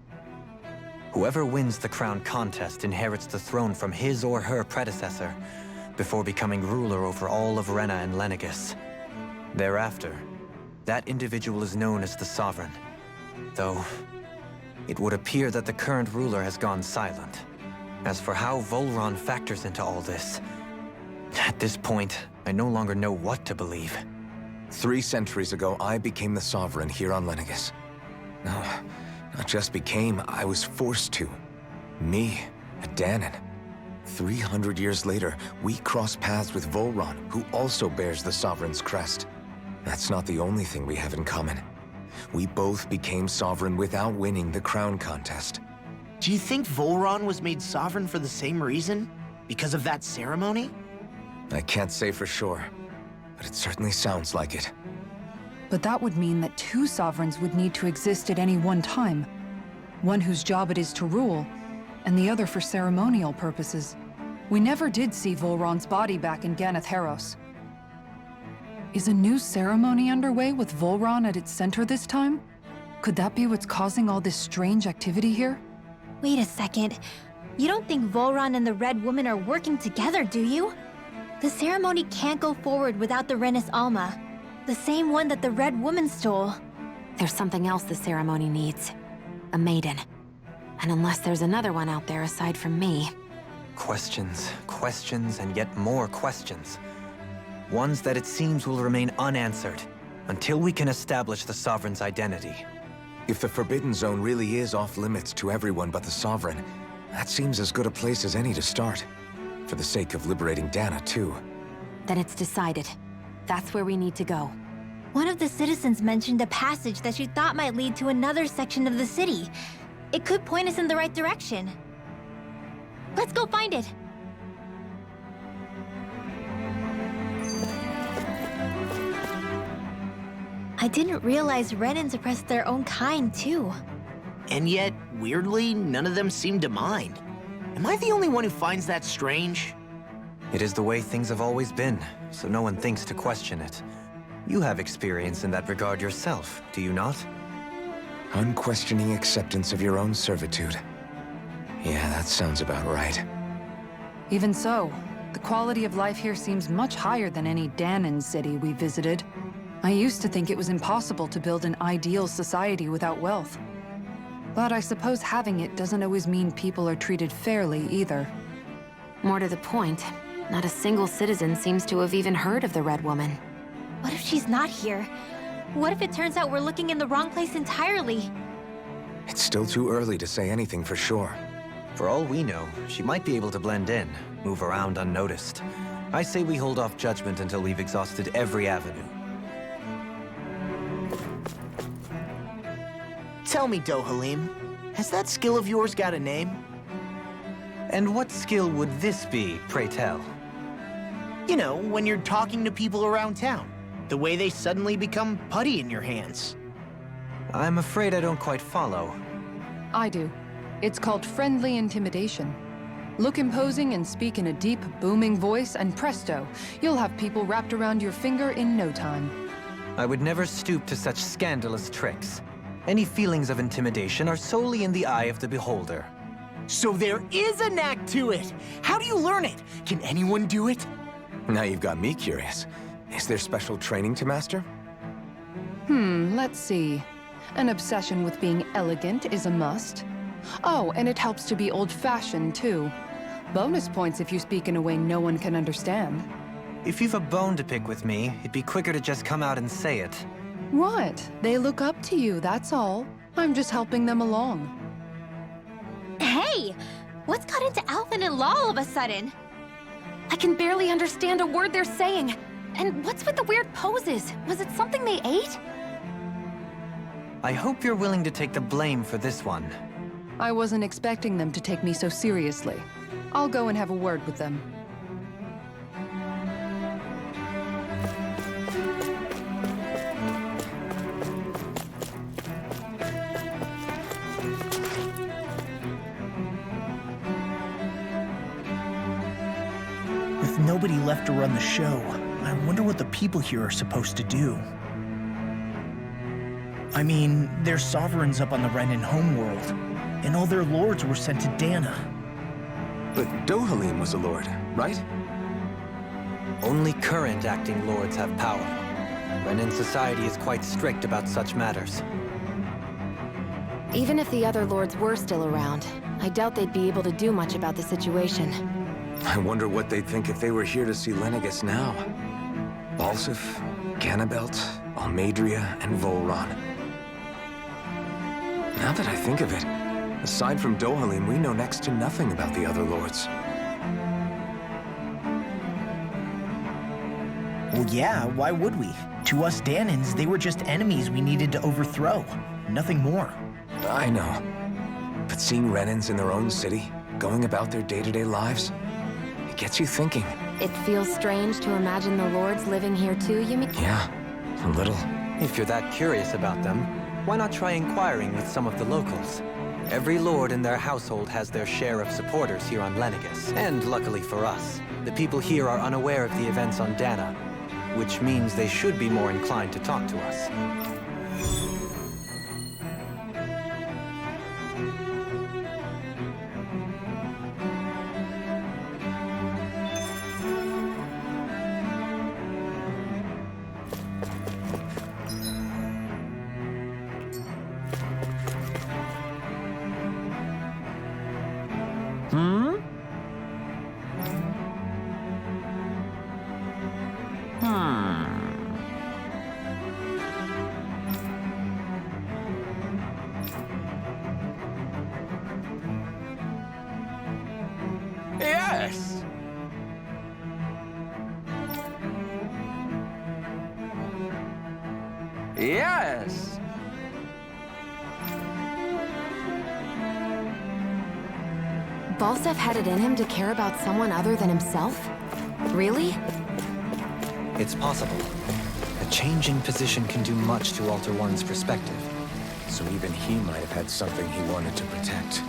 Whoever wins the crown contest inherits the throne from his or her predecessor, before becoming ruler over all of Rena and Lenegis. Thereafter, that individual is known as the Sovereign. Though, it would appear that the current ruler has gone silent. As for how Volron factors into all this, at this point, I no longer know what to believe. 3 centuries ago, I became the Sovereign here on Lenegis. No, not just became, I was forced to. Me, a Danon. 300 years later, we cross paths with Volron, who also bears the Sovereign's crest. That's not the only thing we have in common. We both became sovereign without winning the crown contest. Do you think Volron was made sovereign for the same reason? Because of that ceremony? I can't say for sure, but it certainly sounds like it. But that would mean that two sovereigns would need to exist at any one time. One whose job it is to rule, and the other for ceremonial purposes. We never did see Volron's body back in Ganath Haros. Is a new ceremony underway with Volron at its center this time? Could that be what's causing all this strange activity here? Wait a second. You don't think Volron and the Red Woman are working together, do you? The ceremony can't go forward without the Renis Alma. The same one that the Red Woman stole. There's something else the ceremony needs. A maiden. And unless there's another one out there aside from me... Questions, questions, and yet more questions. Ones that it seems will remain unanswered until we can establish the Sovereign's identity. If the Forbidden Zone really is off-limits to everyone but the Sovereign, that seems as good a place as any to start. For the sake of liberating Dana, too. Then it's decided. That's where we need to go. One of the citizens mentioned a passage that she thought might lead to another section of the city. It could point us in the right direction. Let's go find it! I didn't realize Renans oppressed their own kind, too. And yet, weirdly, none of them seem to mind. Am I the only one who finds that strange? It is the way things have always been, so no one thinks to question it. You have experience in that regard yourself, do you not? Unquestioning acceptance of your own servitude. Yeah, that sounds about right. Even so, the quality of life here seems much higher than any Danon city we visited. I used to think it was impossible to build an ideal society without wealth. But I suppose having it doesn't always mean people are treated fairly either. More to the point, not a single citizen seems to have even heard of the Red Woman. What if she's not here? What if it turns out we're looking in the wrong place entirely? It's still too early to say anything for sure. For all we know, she might be able to blend in, move around unnoticed. I say we hold off judgment until we've exhausted every avenue. Tell me, Dohalim, has that skill of yours got a name? And what skill would this be, pray tell? You know, when you're talking to people around town. The way they suddenly become putty in your hands. I'm afraid I don't quite follow. I do. It's called friendly intimidation. Look imposing and speak in a deep, booming voice, and presto, you'll have people wrapped around your finger in no time. I would never stoop to such scandalous tricks. Any feelings of intimidation are solely in the eye of the beholder. So there is a knack to it! How do you learn it? Can anyone do it? Now you've got me curious. Is there special training to master? Let's see. An obsession with being elegant is a must. Oh, and it helps to be old-fashioned, too. Bonus points if you speak in a way no one can understand. If you've a bone to pick with me, it'd be quicker to just come out and say it. What? They look up to you, that's all. I'm just helping them along. Hey! What's got into Alphen and Law all of a sudden? I can barely understand a word they're saying. And what's with the weird poses? Was it something they ate? I hope you're willing to take the blame for this one. I wasn't expecting them to take me so seriously. I'll go and have a word with them. With nobody left to run the show, I wonder what the people here are supposed to do. I mean, they're sovereigns up on the Renan homeworld, and all their lords were sent to Dana. But Dohalim was a lord, right? Only current acting lords have power. Renan society is quite strict about such matters. Even if the other lords were still around, I doubt they'd be able to do much about the situation. I wonder what they'd think if they were here to see Lenegis now. Balsif, Ganabelt, Almadria, and Volron. Now that I think of it, aside from Dohalim, we know next to nothing about the other lords. Well, yeah, why would we? To us Danans, they were just enemies we needed to overthrow. Nothing more. I know. But seeing Renans in their own city, going about their day-to-day lives, it gets you thinking. It feels strange to imagine the lords living here too, you mean? Yeah, a little. If you're that curious about them, why not try inquiring with some of the locals? Every lord in their household has their share of supporters here on Lenegis. And luckily for us, the people here are unaware of the events on Dana, which means they should be more inclined to talk to us. Yes! Yes! Balsef had it in him to care about someone other than himself? Really? It's possible. A change in position can do much to alter one's perspective. So even he might have had something he wanted to protect.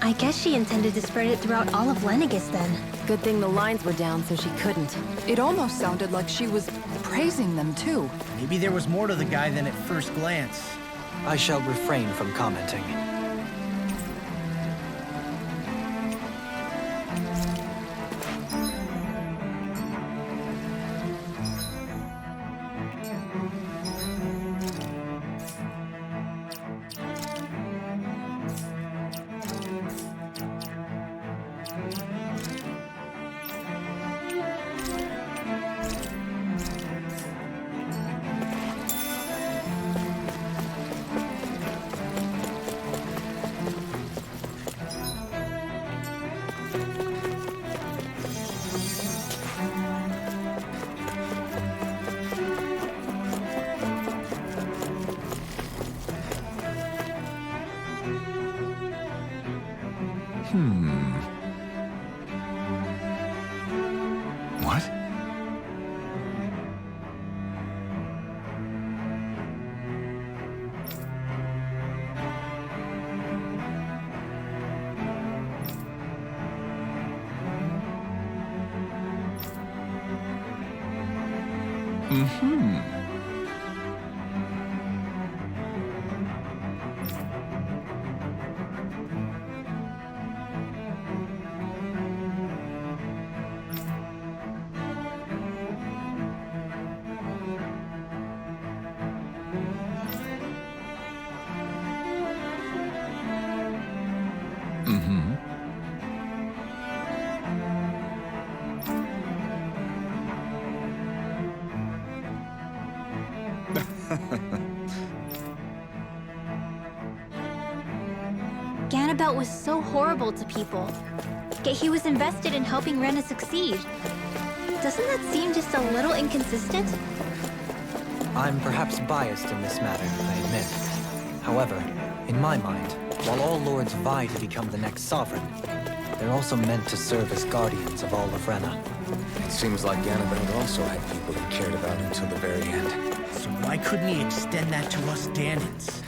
I guess she intended to spread it throughout all of Lenegis then. Good thing the lines were down so she couldn't. It almost sounded like she was praising them too. Maybe there was more to the guy than at first glance. I shall refrain from commenting. What? Ganabelt was so horrible to people. Yet he was invested in helping Rena succeed. Doesn't that seem just a little inconsistent? I'm perhaps biased in this matter, I admit. However, in my mind, while all lords vie to become the next sovereign, they're also meant to serve as guardians of all of Rena. It seems like Annabelle also had people he cared about until the very end. So why couldn't he extend that to us Danans?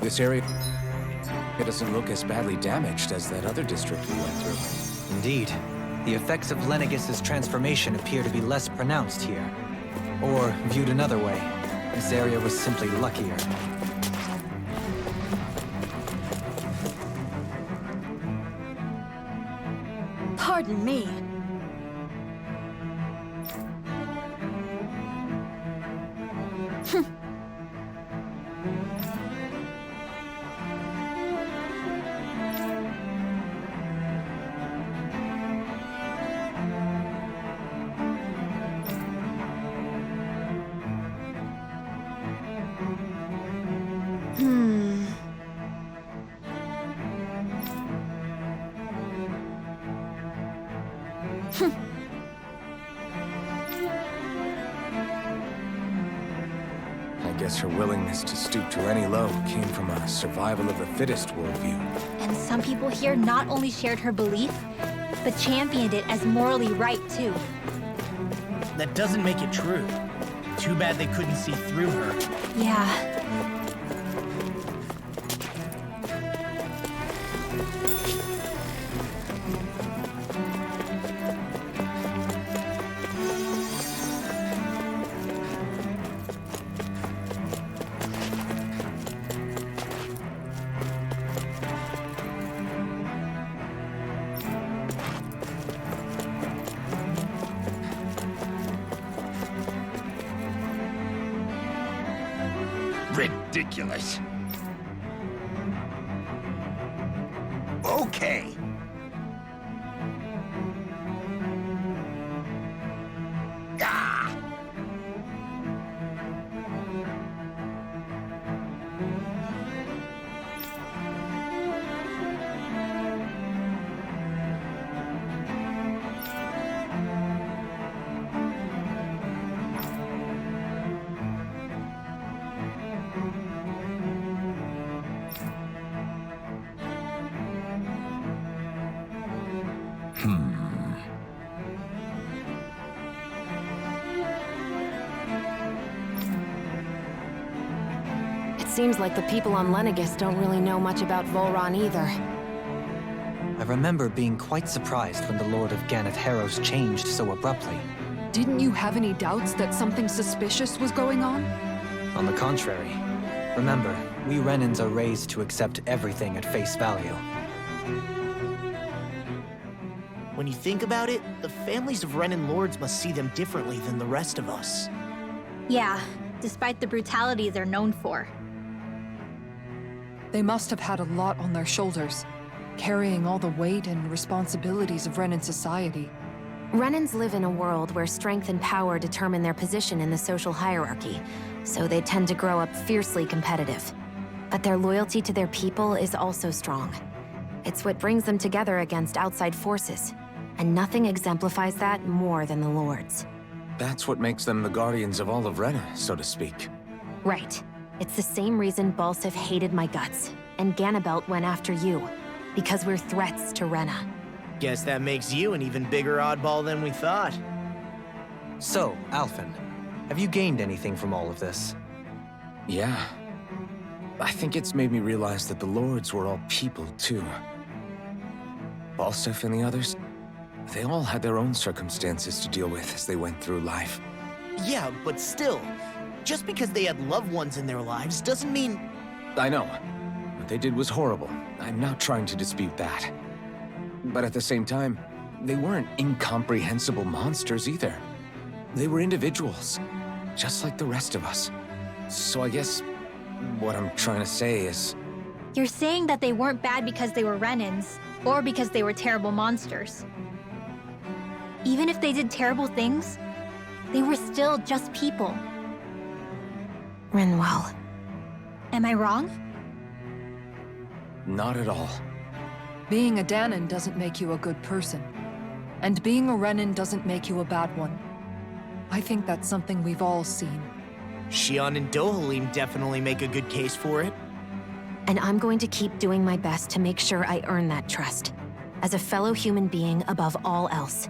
This area doesn't look as badly damaged as that other district we went through. Indeed. The effects of Lenegis' transformation appear to be less pronounced here. Or, viewed another way, this area was simply luckier. Pardon me. I guess her willingness to stoop to any low came from a survival of the fittest worldview. And some people here not only shared her belief, but championed it as morally right, too. That doesn't make it true. Too bad they couldn't see through her. Yeah. Ridiculous. Okay. Ah! It seems like the people on Lenegis don't really know much about Volron either. I remember being quite surprised when the Lord of Ganath Harrows changed so abruptly. Didn't you have any doubts that something suspicious was going on? On the contrary. Remember, we Renans are raised to accept everything at face value. When you think about it, the families of Renan lords must see them differently than the rest of us. Yeah, despite the brutality they're known for. They must have had a lot on their shoulders, carrying all the weight and responsibilities of Renan society. Renans live in a world where strength and power determine their position in the social hierarchy, so they tend to grow up fiercely competitive. But their loyalty to their people is also strong. It's what brings them together against outside forces, and nothing exemplifies that more than the Lords. That's what makes them the guardians of all of Rena, so to speak. Right. It's the same reason Balsif hated my guts, and Ganabelt went after you, because we're threats to Rena. Guess that makes you an even bigger oddball than we thought. So, Alphen, have you gained anything from all of this? Yeah. I think it's made me realize that the Lords were all people, too. Balsif and the others, they all had their own circumstances to deal with as they went through life. Yeah, but still, just because they had loved ones in their lives doesn't mean... I know. What they did was horrible. I'm not trying to dispute that. But at the same time, they weren't incomprehensible monsters either. They were individuals, just like the rest of us. So I guess what I'm trying to say is... You're saying that they weren't bad because they were Renans, or because they were terrible monsters. Even if they did terrible things, they were still just people. Rinwell. Am I wrong? Not at all. Being a Danon doesn't make you a good person. And being a Renan doesn't make you a bad one. I think that's something we've all seen. Xion and Dohalim definitely make a good case for it. And I'm going to keep doing my best to make sure I earn that trust. As a fellow human being above all else.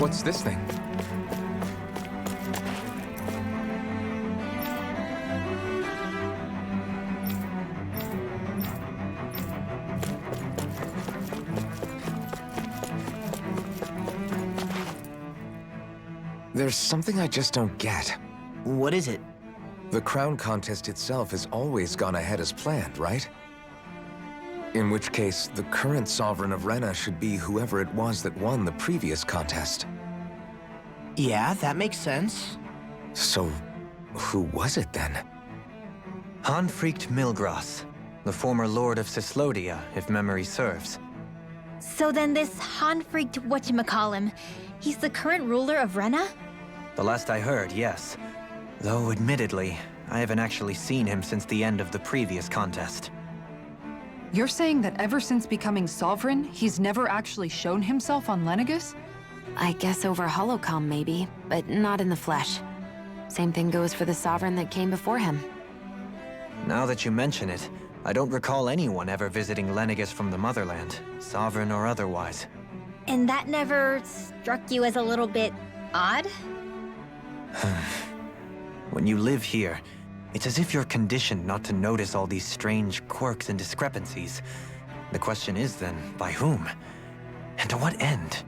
What's this thing? There's something I just don't get. What is it? The crown contest itself has always gone ahead as planned, right? In which case, the current Sovereign of Rena should be whoever it was that won the previous contest. Yeah, that makes sense. So, who was it then? Hanfried Milgras, the former Lord of Cislodia, if memory serves. So then this Hanfried whatchamacallem, he's the current ruler of Rena? The last I heard, yes. Though, admittedly, I haven't actually seen him since the end of the previous contest. You're saying that ever since becoming Sovereign, he's never actually shown himself on Lenegus? I guess over holocom maybe, but not in the flesh. Same thing goes for the Sovereign that came before him. Now that you mention it, I don't recall anyone ever visiting Lenegus from the motherland, Sovereign or otherwise. And that never struck you as a little bit odd? When you live here, it's as if you're conditioned not to notice all these strange quirks and discrepancies. The question is then, by whom? And to what end?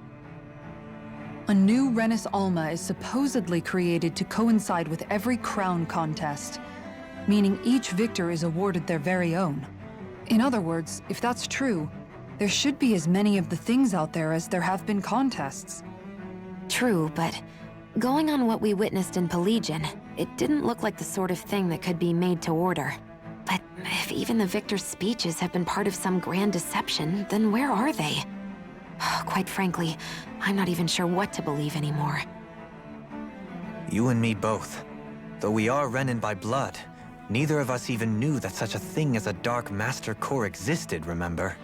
A new Renis Alma is supposedly created to coincide with every crown contest, meaning each victor is awarded their very own. In other words, if that's true, there should be as many of the things out there as there have been contests. True, but going on what we witnessed in Pelagian, it didn't look like the sort of thing that could be made to order. But if even the victor's speeches have been part of some grand deception, then where are they? Quite frankly, I'm not even sure what to believe anymore. You and me both. Though we are Renin by blood, neither of us even knew that such a thing as a Dark Master Core existed, remember?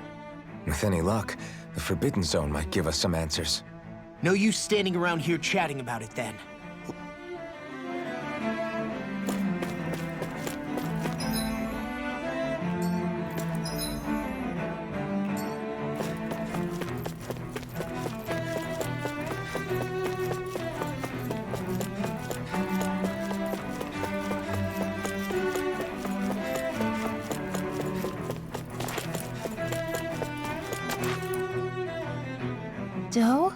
With any luck, the Forbidden Zone might give us some answers. No use standing around here chatting about it then. Doe?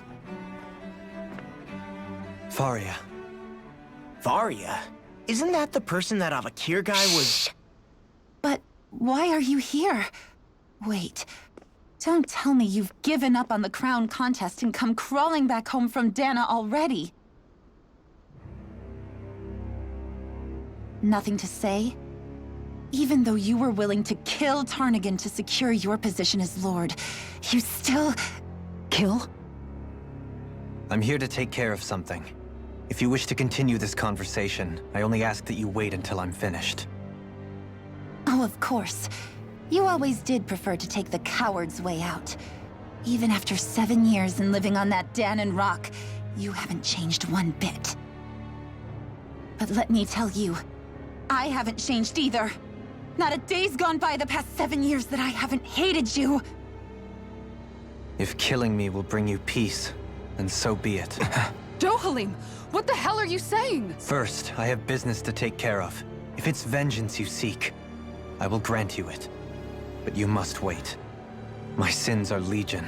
Faria. Varia? Isn't that the person that Avakir guy was... But why are you here? Wait. Don't tell me you've given up on the crown contest and come crawling back home from Dana already. Nothing to say? Even though you were willing to kill Tarnigan to secure your position as Lord, you still... Kill? I'm here to take care of something. If you wish to continue this conversation, I only ask that you wait until I'm finished. Oh, of course. You always did prefer to take the coward's way out. Even after 7 years and living on that Danon rock, you haven't changed one bit. But let me tell you, I haven't changed either. Not a day's gone by the past 7 years that I haven't hated you. If killing me will bring you peace, then so be it. Dohalim, what the hell are you saying? First, I have business to take care of. If it's vengeance you seek, I will grant you it. But you must wait. My sins are legion.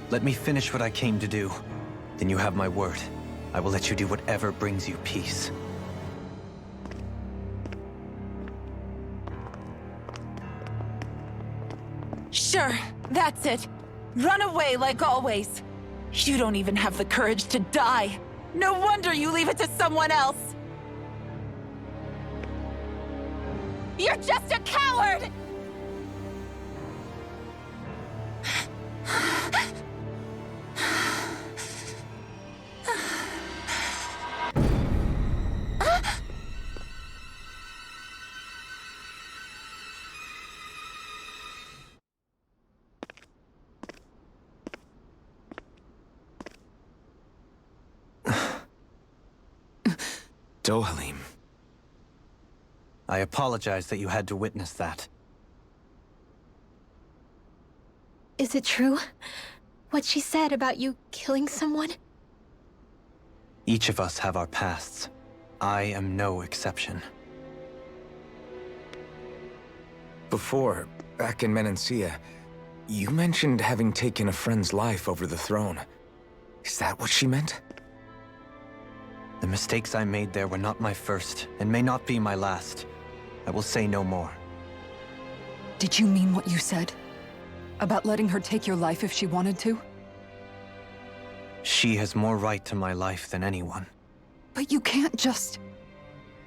Let me finish what I came to do. Then you have my word. I will let you do whatever brings you peace. Sure, that's it. Run away like always. You don't even have the courage to die. No wonder you leave it to someone else. You're just a coward! Dohalim. I apologize that you had to witness that. Is it true? What she said about you killing someone? Each of us have our pasts. I am no exception. Before, back in Menancia, you mentioned having taken a friend's life over the throne. Is that what she meant? The mistakes I made there were not my first, and may not be my last. I will say no more. Did you mean what you said? About letting her take your life if she wanted to? She has more right to my life than anyone. But you can't just...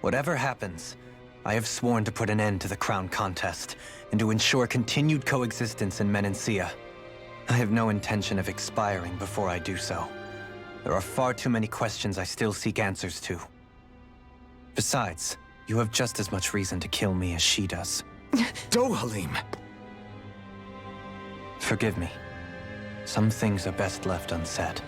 Whatever happens, I have sworn to put an end to the crown contest, and to ensure continued coexistence in Menancia. I have no intention of expiring before I do so. There are far too many questions I still seek answers to. Besides, you have just as much reason to kill me as she does. Dohalim! Forgive me. Some things are best left unsaid.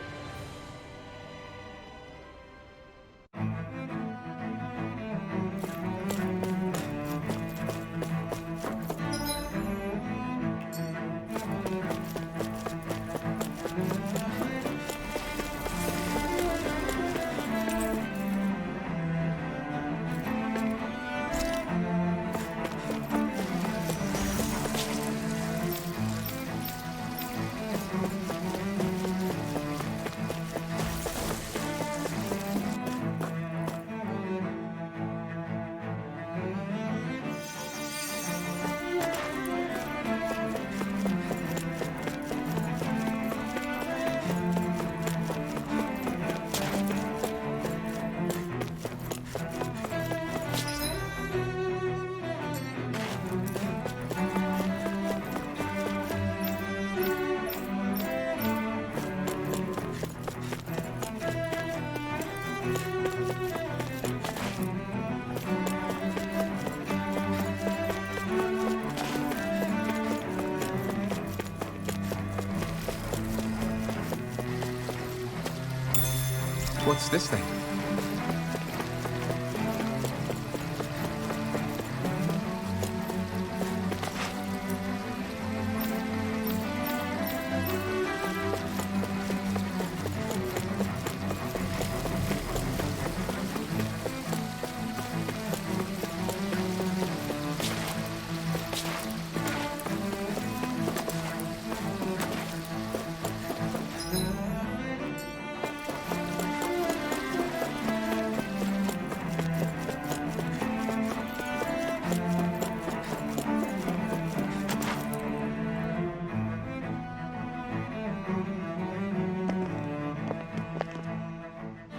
What's this thing?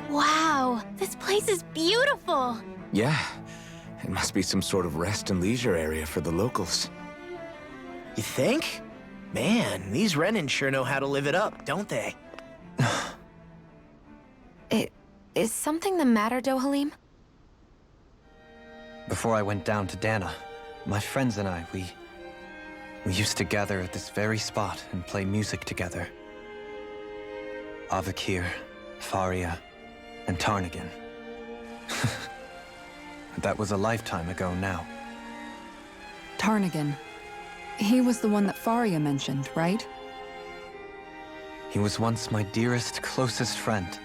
Wow, this place is beautiful! Yeah. It must be some sort of rest and leisure area for the locals. You think? Man, these Renin sure know how to live it up, don't they? Is something the matter, Dohalim? Before I went down to Dana, my friends and I, we used to gather at this very spot and play music together. Avakir, Faria, and Tarnagan. That was a lifetime ago now. Tarnagan. He was the one that Faria mentioned, right? He was once my dearest, closest friend.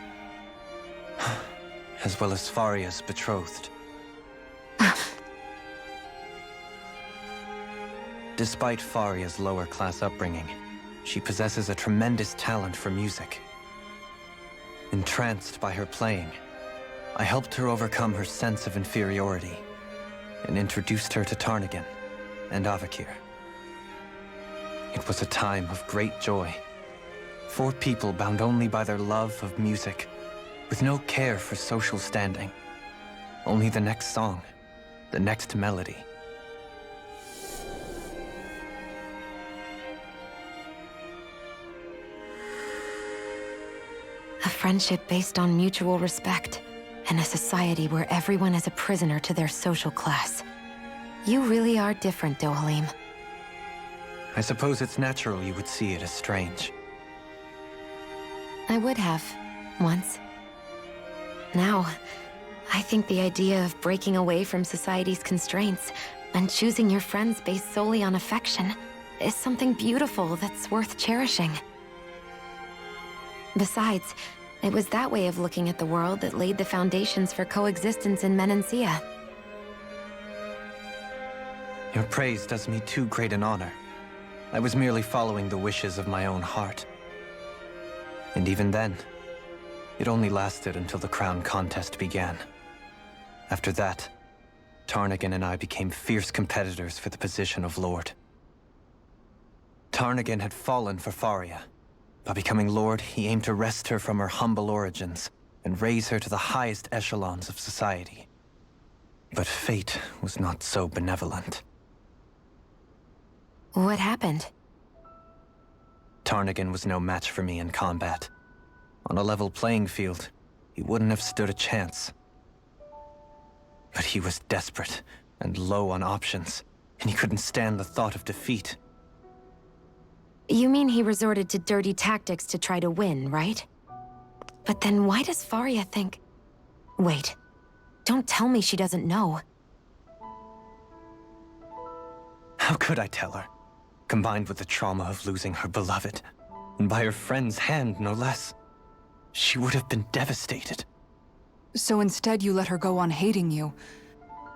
As well as Faria's betrothed. Despite Faria's lower-class upbringing, she possesses a tremendous talent for music. Entranced by her playing, I helped her overcome her sense of inferiority and introduced her to Tarnagan and Avakir. It was a time of great joy. 4 people bound only by their love of music, with no care for social standing. Only the next song, the next melody. A friendship based on mutual respect, and a society where everyone is a prisoner to their social class. You really are different, Dohalim. I suppose it's natural you would see it as strange. I would have, once. Now, I think the idea of breaking away from society's constraints and choosing your friends based solely on affection is something beautiful that's worth cherishing. Besides, it was that way of looking at the world that laid the foundations for coexistence in Menancia. Your praise does me too great an honor. I was merely following the wishes of my own heart. And even then, it only lasted until the crown contest began. After that, Tarnagan and I became fierce competitors for the position of Lord. Tarnagan had fallen for Faria. By becoming Lord, he aimed to wrest her from her humble origins and raise her to the highest echelons of society. But fate was not so benevolent. What happened? Tarnagan was no match for me in combat. On a level playing field, he wouldn't have stood a chance. But he was desperate and low on options, and he couldn't stand the thought of defeat. You mean he resorted to dirty tactics to try to win, right? But then why does Faria think... Wait, don't tell me she doesn't know. How could I tell her? Combined with the trauma of losing her beloved, and by her friend's hand, no less. She would have been devastated. So instead you let her go on hating you,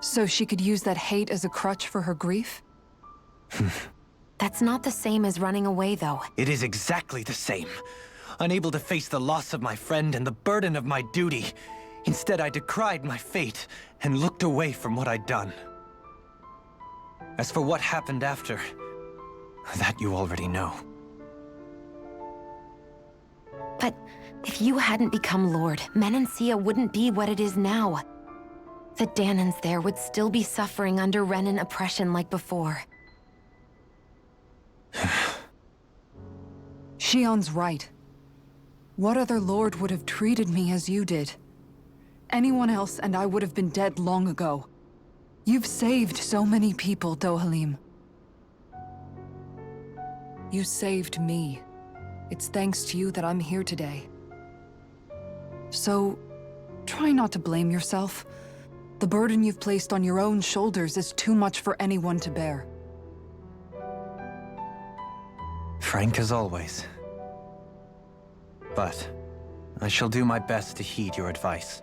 so she could use that hate as a crutch for her grief? That's not the same as running away, though. It is exactly the same. Unable to face the loss of my friend and the burden of my duty. Instead, I decried my fate and looked away from what I'd done. As for what happened after, that you already know. But if you hadn't become Lord, Menancia wouldn't be what it is now. The Danans there would still be suffering under Renin oppression like before. Shion's right. What other lord would have treated me as you did? Anyone else and I would have been dead long ago. You've saved so many people, Dohalim. You saved me. It's thanks to you that I'm here today. So, try not to blame yourself. The burden you've placed on your own shoulders is too much for anyone to bear. Frank as always. But I shall do my best to heed your advice.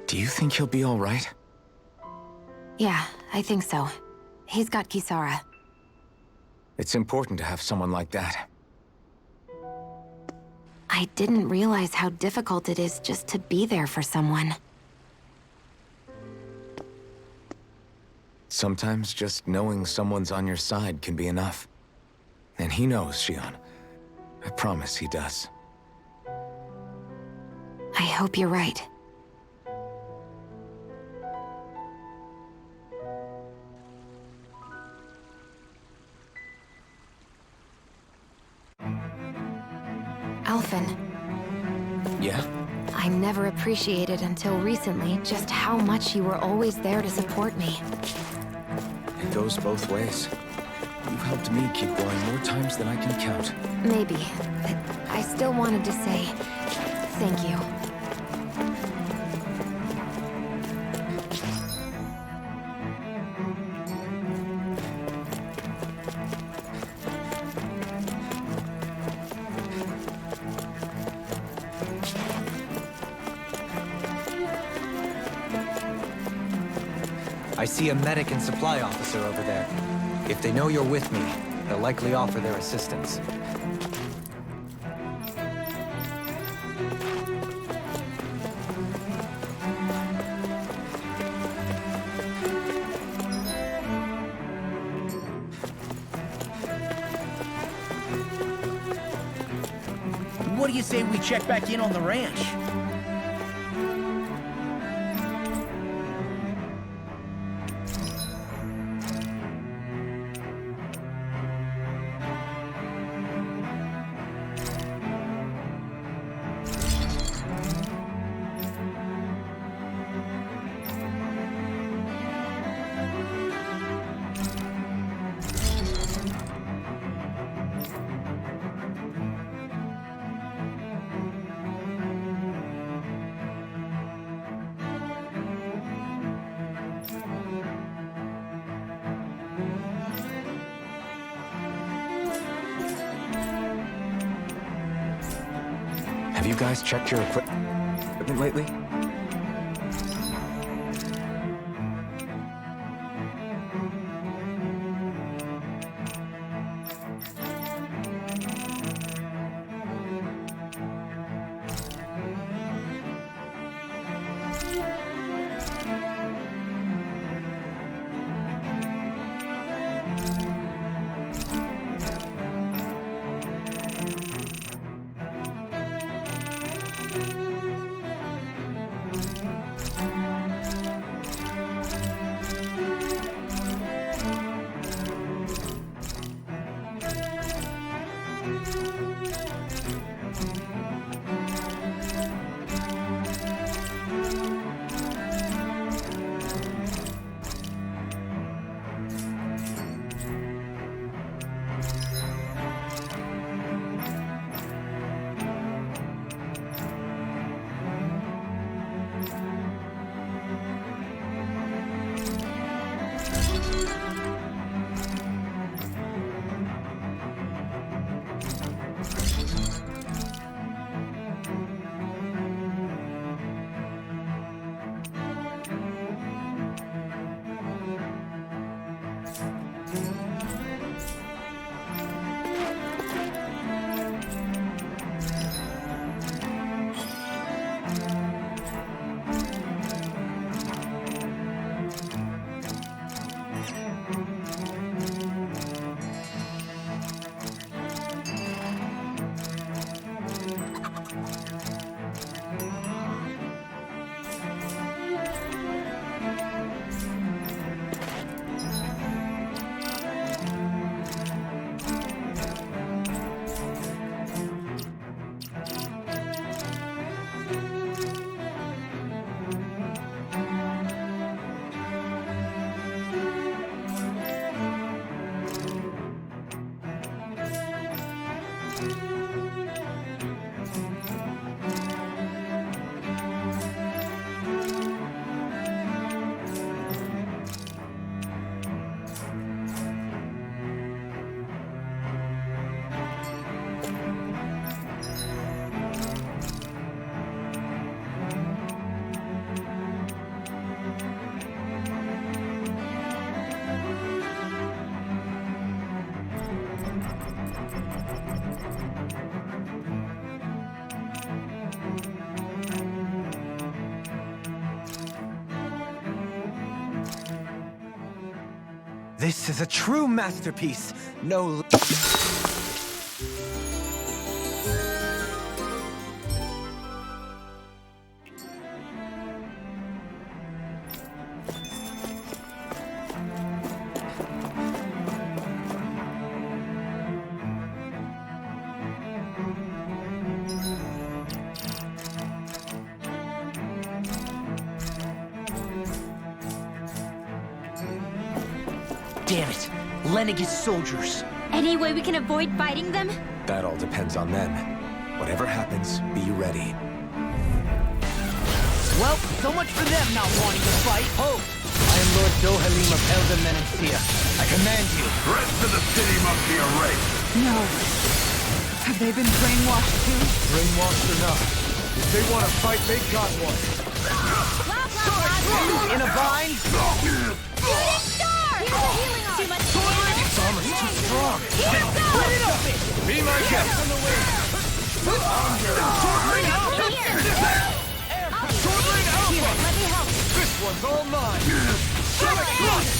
Do you think he'll be all right? Yeah, I think so. He's got Kisara. It's important to have someone like that. I didn't realize how difficult it is just to be there for someone. Sometimes just knowing someone's on your side can be enough. And he knows, Shion. I promise he does. I hope you're right. Alphen. Yeah? I never appreciated until recently just how much you were always there to support me. It goes both ways. You've helped me keep going more times than I can count. Maybe, but I still wanted to say thank you. I see a medic and supply officer over there. If they know you're with me, they'll likely offer their assistance. What do you say we check back in on the ranch? Have you guys checked your equipment lately? This is a true masterpiece. No... Damn it! Lennigus soldiers! Any way we can avoid fighting them? That all depends on them. Whatever happens, be ready. Well, so much for them not wanting to fight. Ho! I am Lord Dohalim of Elden Menencia. I command you. The rest of the city must be erased. No. Have they been brainwashed too? Brainwashed or not, if they want to fight, they got one. In a bind? Too much damage. This armor's too strong. Be my guest. Swordling Alpha! Swordling Alpha! Let me help. This one's all mine. Sonic Thrust!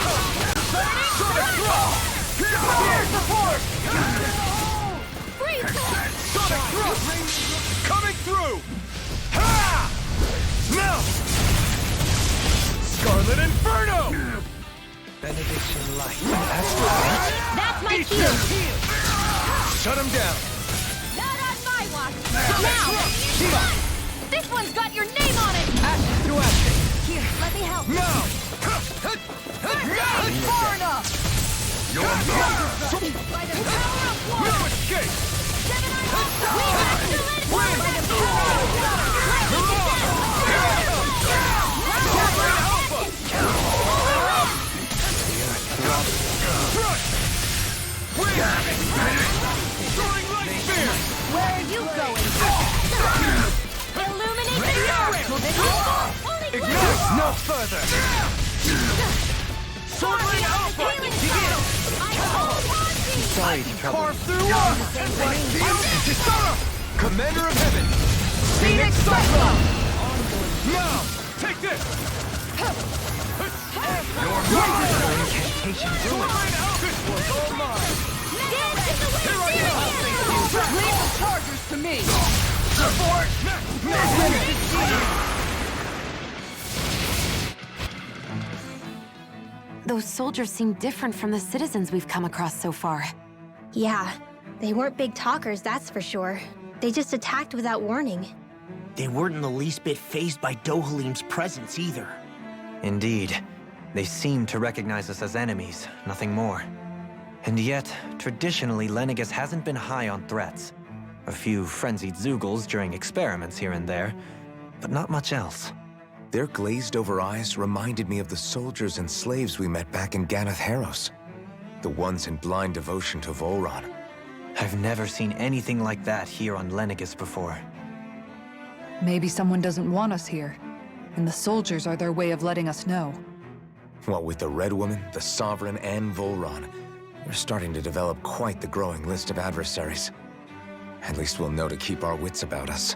Sonic Thrust! Here's the force! Sonic Thrust! Coming through! Ha! Now! Scarlet Inferno! Benediction light. That's my cue. Shut him down. Not on my watch. Now! This one's got your name on it! Ashes through ashes. Here, let me help. Now! Far enough! You're By the power of water! no escape! Where are you going? Illuminate the dark! Only Ignite no further. Swordling Alpha! Begin! Sorry to trouble Carve you. through us! Commander of Heaven. Phoenix Cyclone! Now! Take this! You're mine! Incantation doing. This one's all mine! Here I come! Leave the chargers to me! Support! Those soldiers seem different from the citizens we've come across so far. Yeah, they weren't big talkers, that's for sure. They just attacked without warning. They weren't in the least bit fazed by Dohalim's presence either. Indeed. They seem to recognize us as enemies, nothing more. And yet, traditionally, Lennigus hasn't been high on threats. A few frenzied Zeugles during experiments here and there, but not much else. Their glazed-over eyes reminded me of the soldiers and slaves we met back in Ganath Harros. The ones in blind devotion to Volron. I've never seen anything like that here on Lennigus before. Maybe someone doesn't want us here, and the soldiers are their way of letting us know. What with the Red Woman, the Sovereign, and Volron, we're starting to develop quite the growing list of adversaries. At least we'll know to keep our wits about us.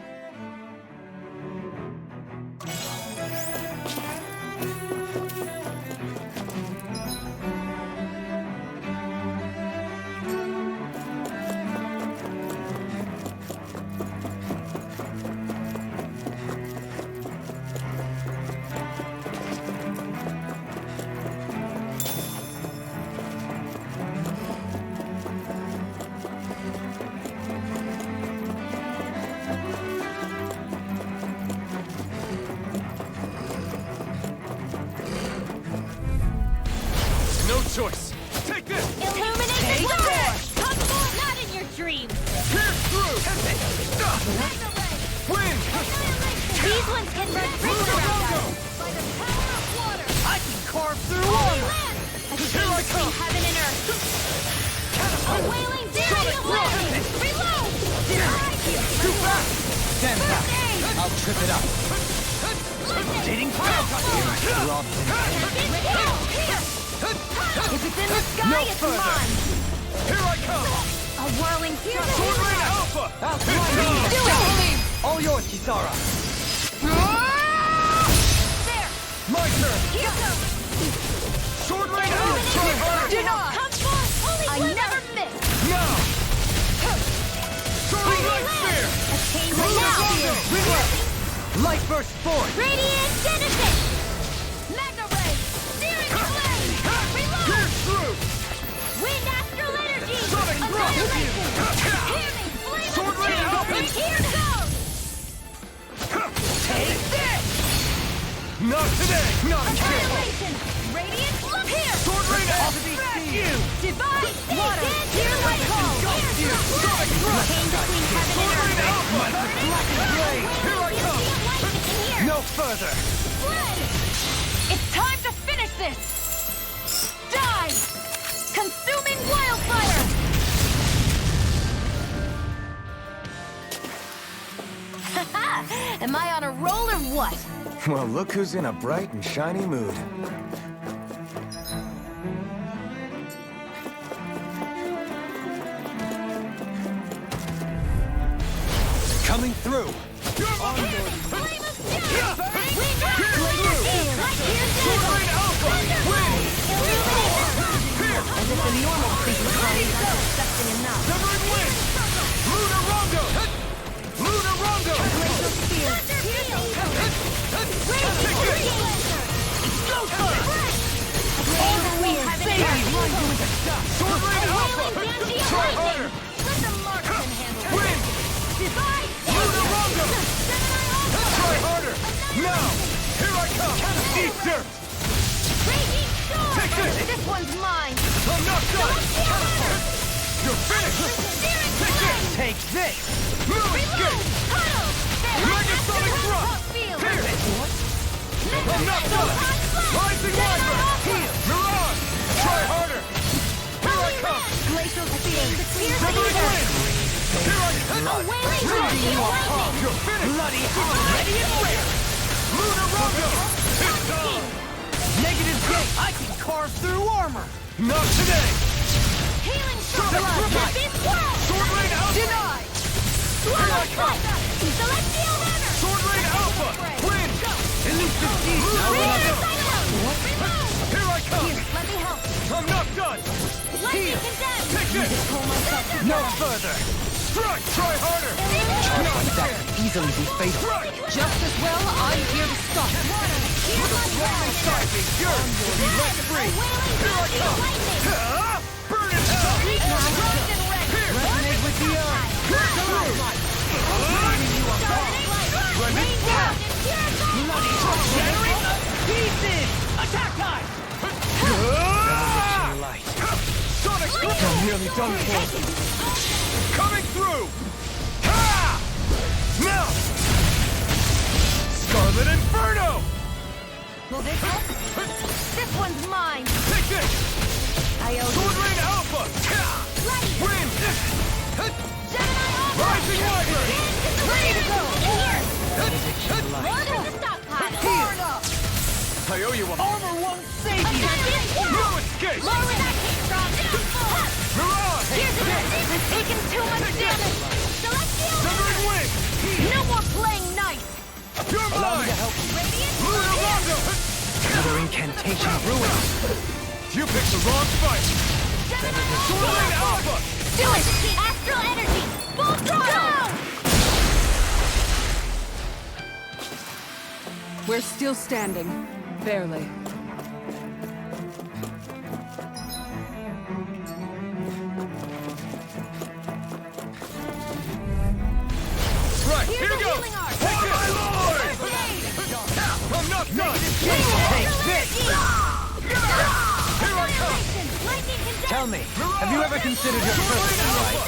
No choice! Take this! Illuminate the dark! Come forth! Not in your dreams! Pierce through! Win! These ones can run rings around us! By the power of water! I can carve through Holy armor! land! A Here chain I between come! heaven and earth! A wailing fury of legends! Reload! Too fast! Stand back. I'll trip it up. Dating fire! If it's in the sky, No it's further. mine! Here I come! A whirling fury! Swordling Alpha! I'll climb Do it! All yours, Kisara. Sword Rain out! Try hard! Deny! I never miss! No! Sword Light Spear! Light Burst Force! Radiant Genesis! Mega Ray! Searing Flame! Pierce through! Wind Astral Energy! Sonic Thrust! Annihilation! Healing Flame Sword of Rain Change! out! Here goes! Take this! Not today! Not a chance! Annihilation! Radiant Look here! Sword Rain out! Smash you! Divine Water! Here light call! Sonic Thrust! Chain between heaven Sword and Rain earth! out! Blade! Here I come! No further! It's time to finish this! Die! Consuming wildfire! Am I on a roll or what? Well, look who's in a bright and shiny mood. Coming through! Flame of Death! Wind Alpha! As if the normal creatures bodies aren't accepting enough. Severing Wind! Lunar Rondo! Lunar Rondo! Glacial Spear! Sword Rain Alpha! Try harder! Let the marksman handle Wind! Divine! Lunar Rondo! Try harder! Now! Here I come! Eat dirt! Raging Storm! Take this! This one's mine! I'm not done! You're finished! Searing Take this! Flame! Take this! No escape! Huddle! Megasonic Thrust! Field! Here! I'm not done! Rising Wyvern! Mirage! Try harder! Here I come! Glacial Spear! Severing Wind! Here I come! A wailing blast! Lightning! You're finished! Bloody hell! Ready and rare! Lunar Rondo! It's on! Negative gate! I can carve through armor! Not today! Healing Sonic Shock! Rippet! This world! Sword Rain Alpha! Denied! Here I come! Celestial Runner! Sword Rain Alpha! Wind! Elusive Deep! Lunar Rondo! Remove! Here I come! Let me help! I'm not done! Lightning condemned! Take this! Pull myself No further! Strike! Try harder! That could easily be fatal. Strike! Just as well, I'm here to stop. Here's my Inside me! Yours will be let free! Here I come! Ah! Burn in hell! Resonate with the earth! Running down! Bloody generate the pieces! Attack time! Ah! Light. Sonic Thrust! I'm nearly done for. Coming through! Ha! Now! Scarlet Inferno! Will this help? This one's mine. Take this! I owe Sword you. Rain Alpha! Wind! Gemini Alpha! Rising Wyvern! Ready to go! Here! Load the stockpile! Far enough! I owe you one. Armor won't save you! No escape! Lower that heat drop! Mirage! Here's the I've taken too much damage! Celestial! Severing Wind! No more playing nice! You're Allow me mine! to help you. Radiant! Lunar Rondo! Another incantation ruins. You picked the wrong fight! Sword Rain Alpha! Do it! Astral Energy! Full throttle! We're still standing. Barely. Right, here Here's we a go! healing art! For my lord! I'm not done! Take this! Here I come! Lightning condemned! Tell me, have you ever considered your purpose in life?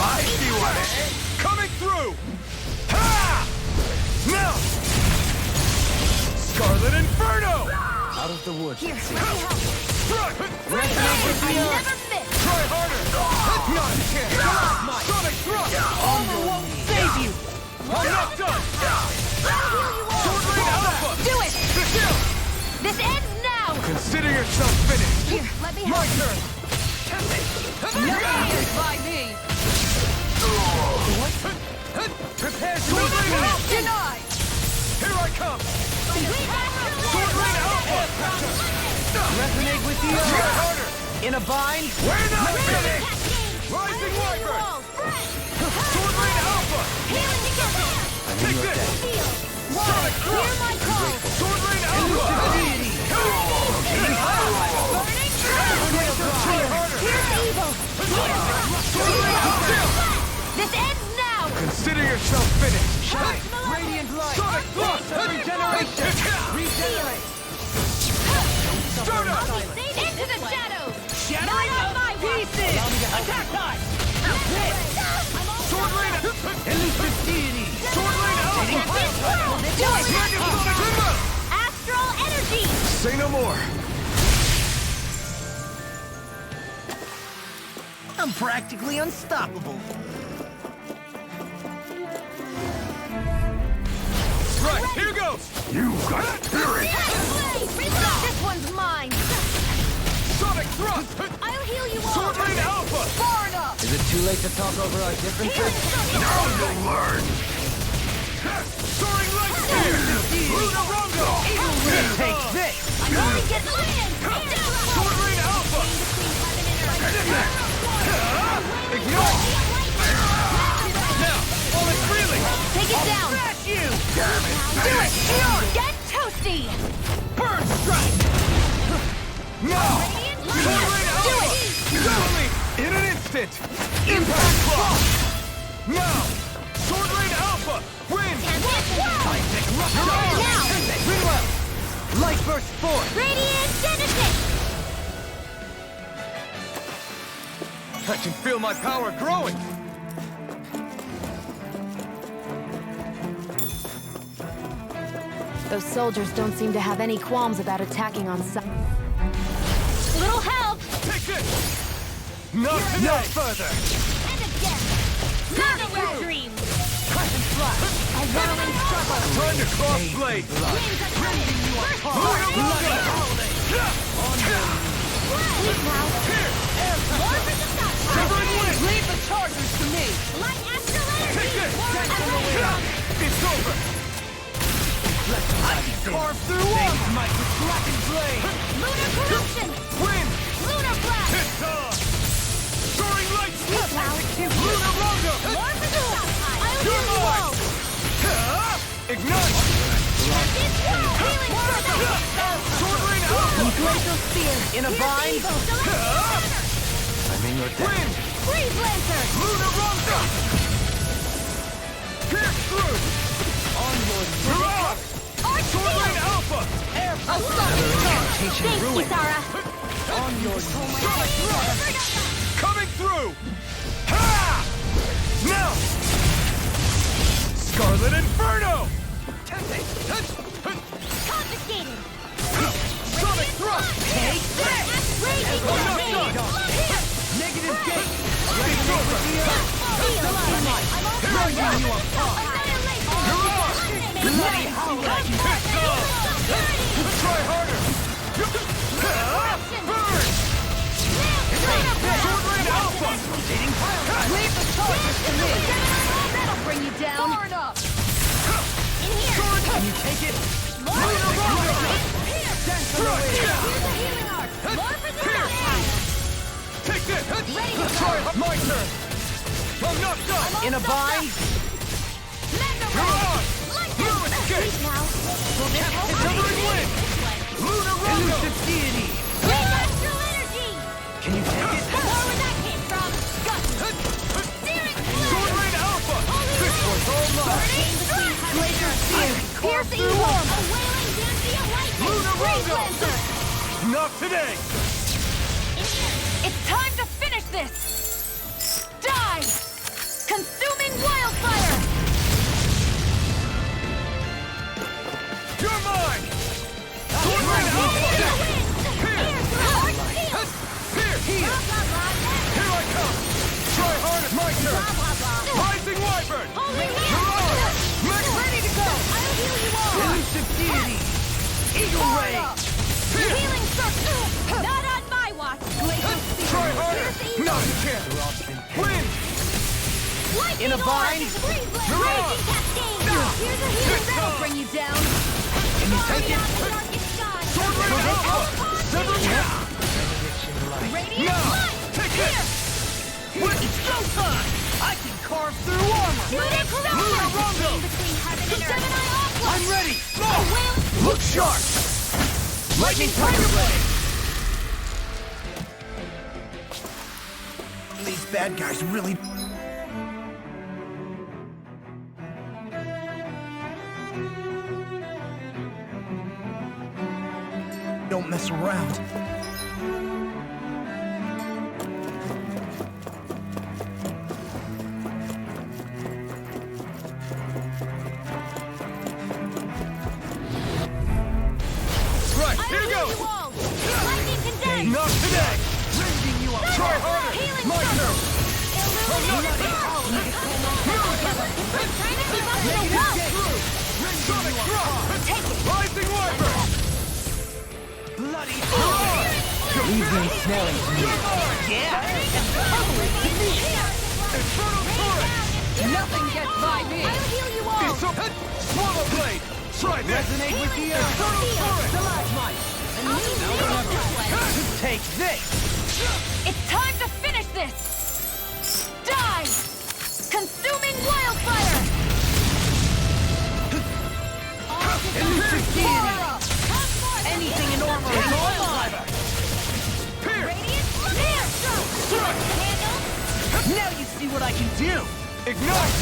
I see what it is! Coming through! Ha! Now! Scarlet Inferno! Out of the woods. Here, let me help! Strike! Resonate with the I earth. never miss! Try harder! Not a chance! Sonic Thrust! Armor won't save you! I'm not done! Sword Rain Alpha! Do it! Still! This ends now! Consider yourself finished! Here, let me My help! turn! Nothing is by me. Prepare to Sword Rain Alpha! Denied! Here I come! We got Sword Rain Alpha! Resonate with the harder! In a bind? We're not finished! Rising Wyvern! Sword Rain Alpha! Take this! Sonic Thrust! Sword Rain Alpha! This ends now! Consider yourself finished. Shine! Radiant light! Sonic Thrust! Regeneration! Regenerate! Start up! Into the shadows! Shattering Not on my pieces! Attack time! Sword Rain! Elusive deity! Sword Rain Alpha! Do it! Timber! Astral energy! Say no more. I'm practically unstoppable. Right, here goes! You got spirit! This one's mine! Sonic Thrust! I'll heal you all! Sword Rain Alpha! Far enough! Is it too late to talk over our differences? Now you'll learn! Soaring Light Spear! Luna Rongo! Take this! I'm only getting land! Sword Rain Alpha! Ignore! Now, all is freely! Take it down! Smash you! Do it! Get toasty! Burn Strike! Now! Sword Rain Alpha! Totally! In an instant! Impact Claw! Now! Sword Rain Alpha! Win! Now! Ringwell! Light burst forth! Radiant Genesis! I can feel my power growing. Those soldiers don't seem to have any qualms about attacking on sight. Little help! Take this! Not today! No further! And again! Not in your dreams! Crescent flash! A whirling struggle! Time to cross blade! Wings are coming! First Luna blood! Rongo! Please now! More for the stop! Shivering Wind! Leave the chargers to me! Light astral energy! Take this! Away! It's over! Carve through one! Might with blackened blade! Lunar corruption! Win! Lunar blast! It's on! Soaring Light Spear! Please now! Luna Rongo! More for the stop! I'll You're heal you mine! all! Ignite! Healing further! Sword Rain Alpha! Glacial spear! In a bind! I'm in your debt. Win! Freeze Lancer! Luna Rongo! Pierce through! Onward! Sword Rain Alpha! I'll stop it! Incantation Thanks, ruin! Kisara! On your Sonic Thrust! Coming through! Ha! Now! Scarlet Inferno! Confiscated! Sonic Thrust! Take this! Raging Blade! Negative gate! It's over! I'm all Burning you apart! You're off! Bloody howling! Try harder! Burn! Sword Rain Alpha! Leave the chargers to me! That'll bring you down! Far enough! In here! Can you take it? Luna Rongo! Dance on the wind! Here's a healing art! More for the stop! Take this! Ready to Try my turn! I'm not done! In a bind? You're on! Blue escape! now! Will this help? Shivering Wind! Luna Rongo! Elusive deity! Bring astral energy! Can you take it? More where that came from! Gut! Searing Sword Rain Alpha! This one's all mine! Glacier spear! Pierce evil! A wailing dancy of lightning! Luna Freeze Rongo! Lancer! Not today! It's time to finish this! Die! Consuming wildfire! You're mine! Sword Rain Alpha! Here! Here I come! Try hard at my turn! Rising Wyvern! You're on! Ready to go! I'll heal you all! Elusive deity! Eagle ray! Healing circle! Not on my watch! Try harder! No, you can't! Win! In a bind? Raging cascade! Here's a healing that'll bring you down! Can you take it? Now! Take this! It's showtime! I can carve through armor! Luna Rondo! I'm ready! Go! Look sharp! Lightning Tiger Blade! These bad guys really... don't mess around. Right, here goes! Not today! Try harder! My turn! Sonic Drop! Rising Wyvern! Bloody Leave them smelling to me. yeah! Infernal Turret! Nothing gets by me! Swallow Blade! Try this! Resonate with the earth. Infernal Turret! Take this! It's time to finish this! Die! Consuming wildfire! Elusive deity! Anything in armor is all mine! Now you see what I can do! Ignite!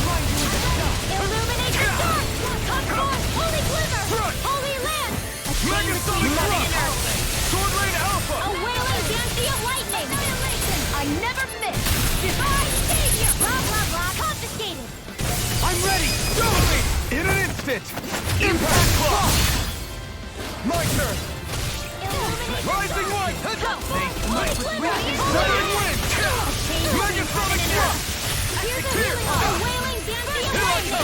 Illuminate the dark! Come forth, holy glimmer! Holy land! Mega Sonic Thrust! Sword Rain Alpha! A wailing dancing of lightning! I never miss! Divine savior! Blah, blah, blah! Confiscated! I'm ready! Go me! In an instant! Impact Claw! My turn! Rising White! Southern Wind! Mega Sonic Thrust! Here's a healing! A wailing dancing of lightning!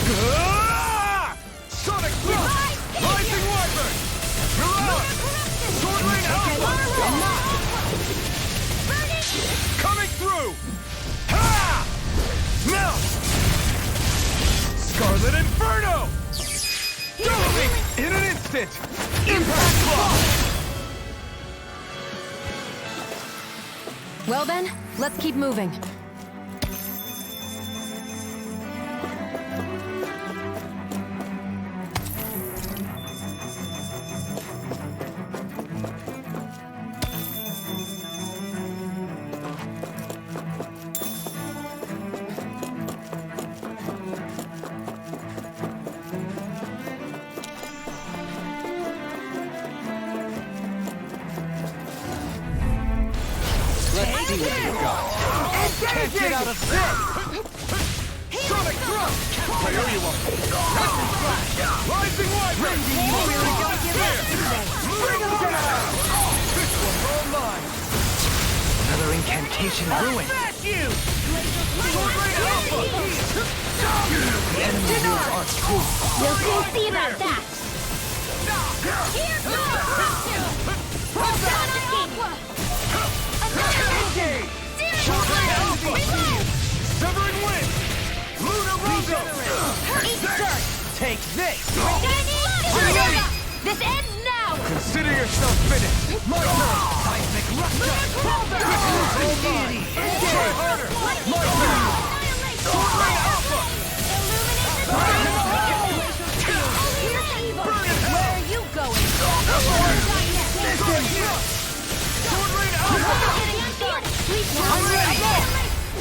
Sonic Thrust! Rising Wyvern! Mirage! Sword Rain Alpha! Coming through! Ha! Now! Scarlet Inferno! Going in an instant! Impact Claw! Well then, let's keep moving. Let's see what you got. Can't get out of this! Sonic Thrust! Coyote Walk! Rising Wyvern! Bring them down! This one's all mine! Another incantation ruined! Sword Rain Alpha! The enemy here are true! We'll soon see about that! Here's your corruption! Engage! Sword Rain Alpha! Severing Wind! Luna Rondo! Take this! This ends now! Consider yourself finished! My turn! Seismic rupture! Elusive deity! Try harder! My turn! Sword Rain Alpha! Where are you going? Sword Rain Alpha! I'm ready!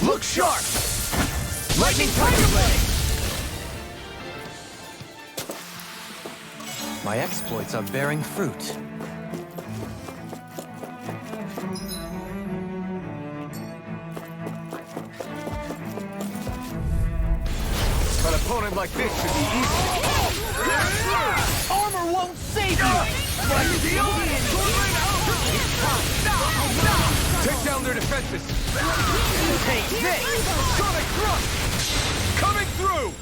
Look sharp! Lightning Tiger Blade! My exploits are bearing fruit. An opponent like this should be easy. Armor won't save you! Take down their defenses! Take this! Sonic Thrust! Coming through!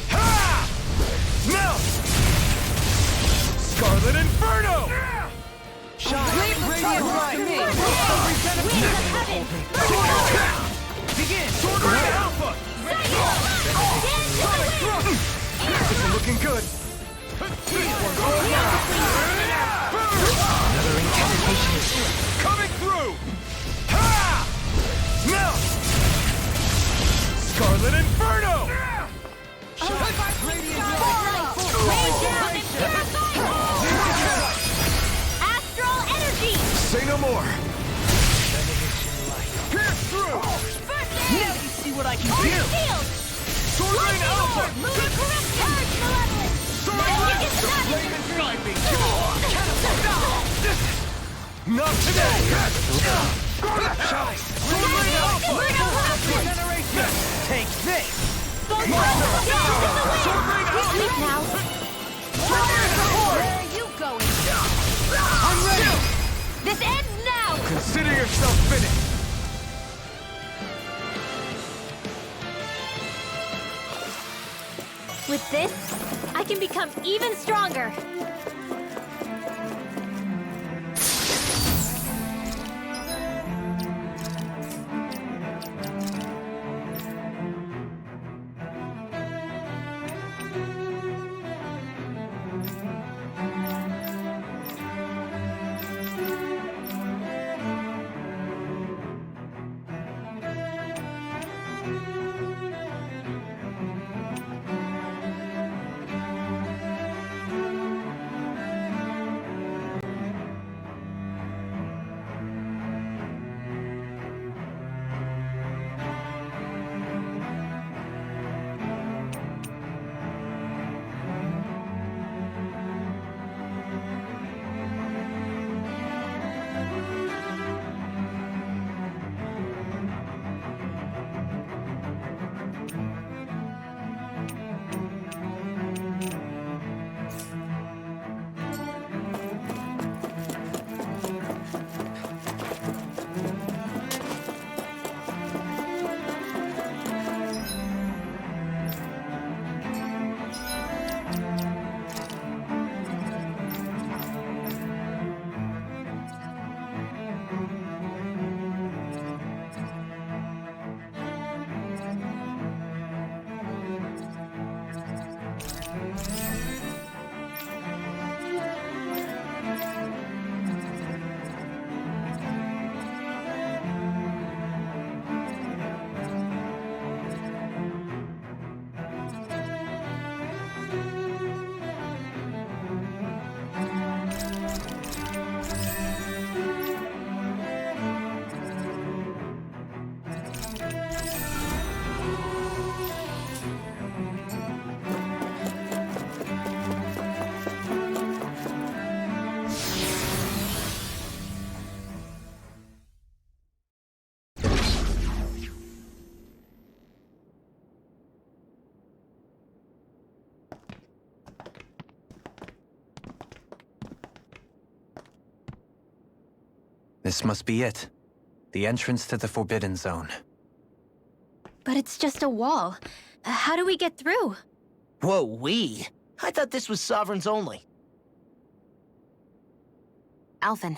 Ha! Now! Scarlet Inferno! Shine! Radiant light! Begin! Sword Rain Alpha! Sonic Thrust! This is looking good! Another Scarlet Inferno! Astral energy! Say no more! Pierce through! Now you see what I can do! Shield! Sword Rain Alpha! Lunar corruption! Urge malevolence! Magic is not Raven Sniping! Not today! Sword Rain Alpha! Regeneration! Take this! Sword Rain Alpha! Where are you going? I'm ready! This ends now! Consider yourself finished! With this, I can become even stronger. This must be it. The entrance to the Forbidden Zone. But it's just a wall. How do we get through? Whoa, we? I thought this was Sovereigns only. Alphen.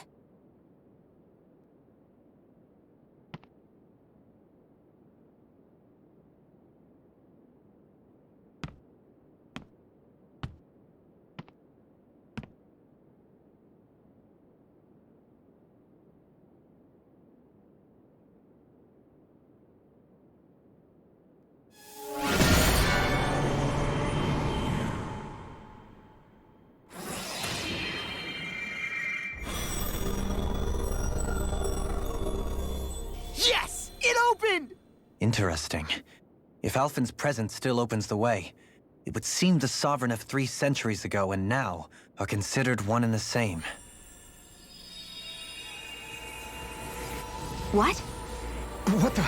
Yes! It opened! Interesting. If Alphen's presence still opens the way, it would seem the Sovereign of 3 centuries ago and now are considered one and the same. What? What the...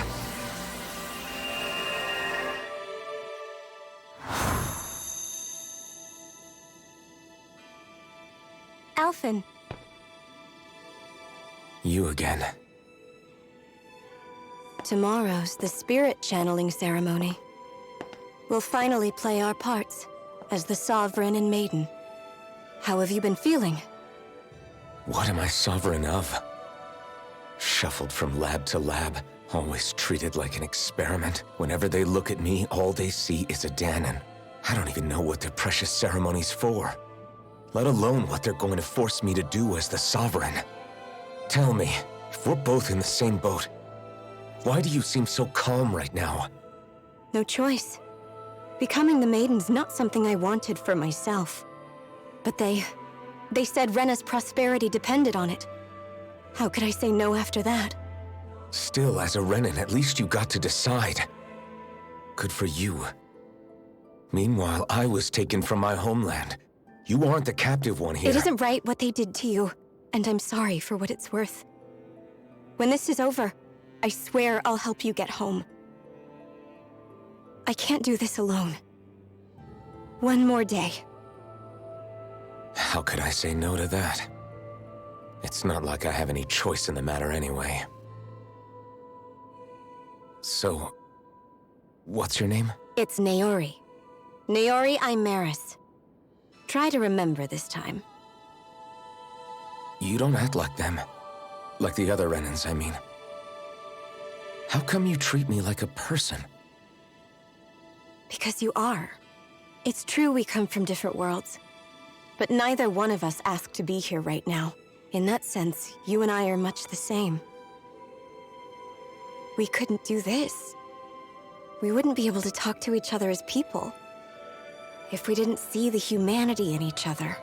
Alphen. You again. Tomorrow's the spirit channeling ceremony. We'll finally play our parts as the Sovereign and Maiden. How have you been feeling? What am I sovereign of? Shuffled from lab to lab, always treated like an experiment. Whenever they look at me, all they see is a Danon. I don't even know what their precious ceremony's for, let alone what they're going to force me to do as the Sovereign. Tell me, if we're both in the same boat, why do you seem so calm right now? No choice. Becoming the Maiden's not something I wanted for myself. But they said Rena's prosperity depended on it. How could I say no after that? Still, as a Renan, at least you got to decide. Good for you. Meanwhile, I was taken from my homeland. You aren't the captive one here. It isn't right what they did to you, and I'm sorry for what it's worth. When this is over, I swear I'll help you get home. I can't do this alone. One more day. How could I say no to that? It's not like I have any choice in the matter anyway. So, what's your name? It's Naori. Naori Imaris. Try to remember this time. You don't act like them. Like the other Renans, I mean. How come you treat me like a person? Because you are. It's true we come from different worlds. But neither one of us asked to be here right now. In that sense, you and I are much the same. We couldn't do this. We wouldn't be able to talk to each other as people if we didn't see the humanity in each other.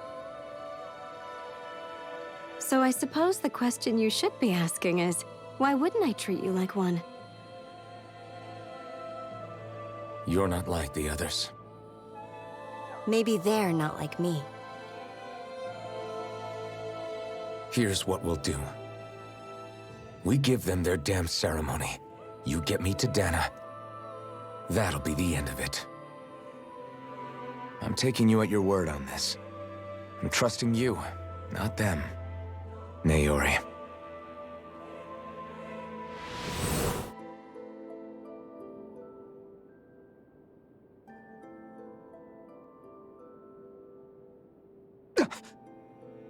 So I suppose the question you should be asking is, why wouldn't I treat you like one? You're not like the others. Maybe they're not like me. Here's what we'll do. We give them their damn ceremony. You get me to Dana. That'll be the end of it. I'm taking you at your word on this. I'm trusting you, not them. Naori.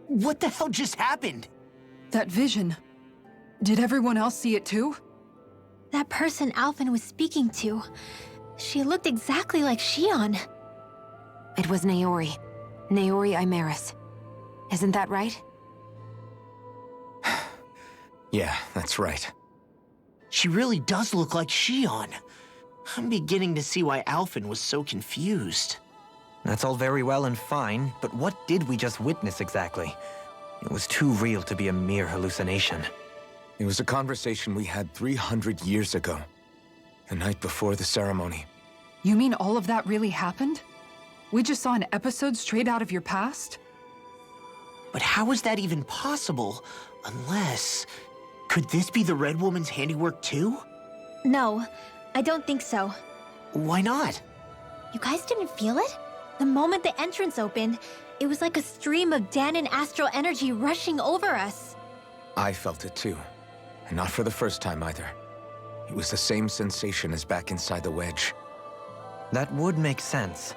What the hell just happened? That vision. Did everyone else see it too? That person Alphen was speaking to, she looked exactly like Shion. It was Naori. Naori Imaris. Isn't that right? Yeah, that's right. She really does look like Shion. I'm beginning to see why Alphen was so confused. That's all very well and fine, but what did we just witness exactly? It was too real to be a mere hallucination. It was a conversation we had 300 years ago. The night before the ceremony. You mean all of that really happened? We just saw an episode straight out of your past? But how is that even possible? Unless... Could this be the Red Woman's handiwork too? No, I don't think so. Why not? You guys didn't feel it? The moment the entrance opened, it was like a stream of Danon astral energy rushing over us. I felt it too. And not for the first time either. It was the same sensation as back inside the wedge. That would make sense.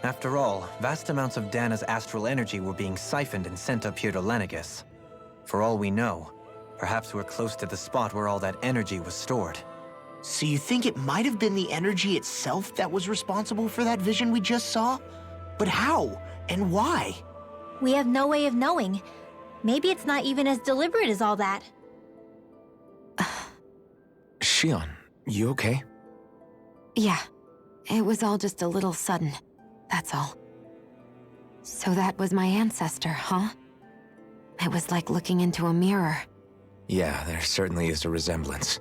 After all, vast amounts of Dana's astral energy were being siphoned and sent up here to Lenegis. For all we know, perhaps we're close to the spot where all that energy was stored. So you think it might have been the energy itself that was responsible for that vision we just saw? But how? And why? We have no way of knowing. Maybe it's not even as deliberate as all that. Shion, you okay? Yeah. It was all just a little sudden. That's all. So that was my ancestor, huh? It was like looking into a mirror. Yeah, there certainly is a resemblance.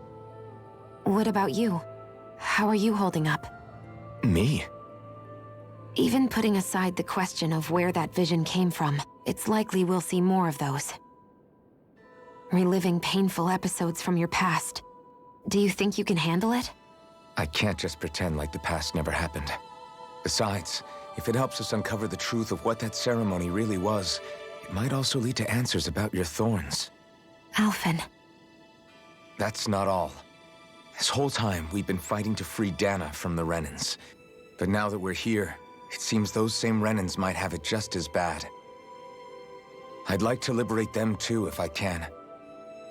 What about you? How are you holding up? Me? Even putting aside the question of where that vision came from, it's likely we'll see more of those. Reliving painful episodes from your past. Do you think you can handle it? I can't just pretend like the past never happened. Besides, if it helps us uncover the truth of what that ceremony really was, it might also lead to answers about your thorns. Alphen. That's not all. This whole time, we've been fighting to free Dana from the Renans. But now that we're here, it seems those same Renans might have it just as bad. I'd like to liberate them too if I can.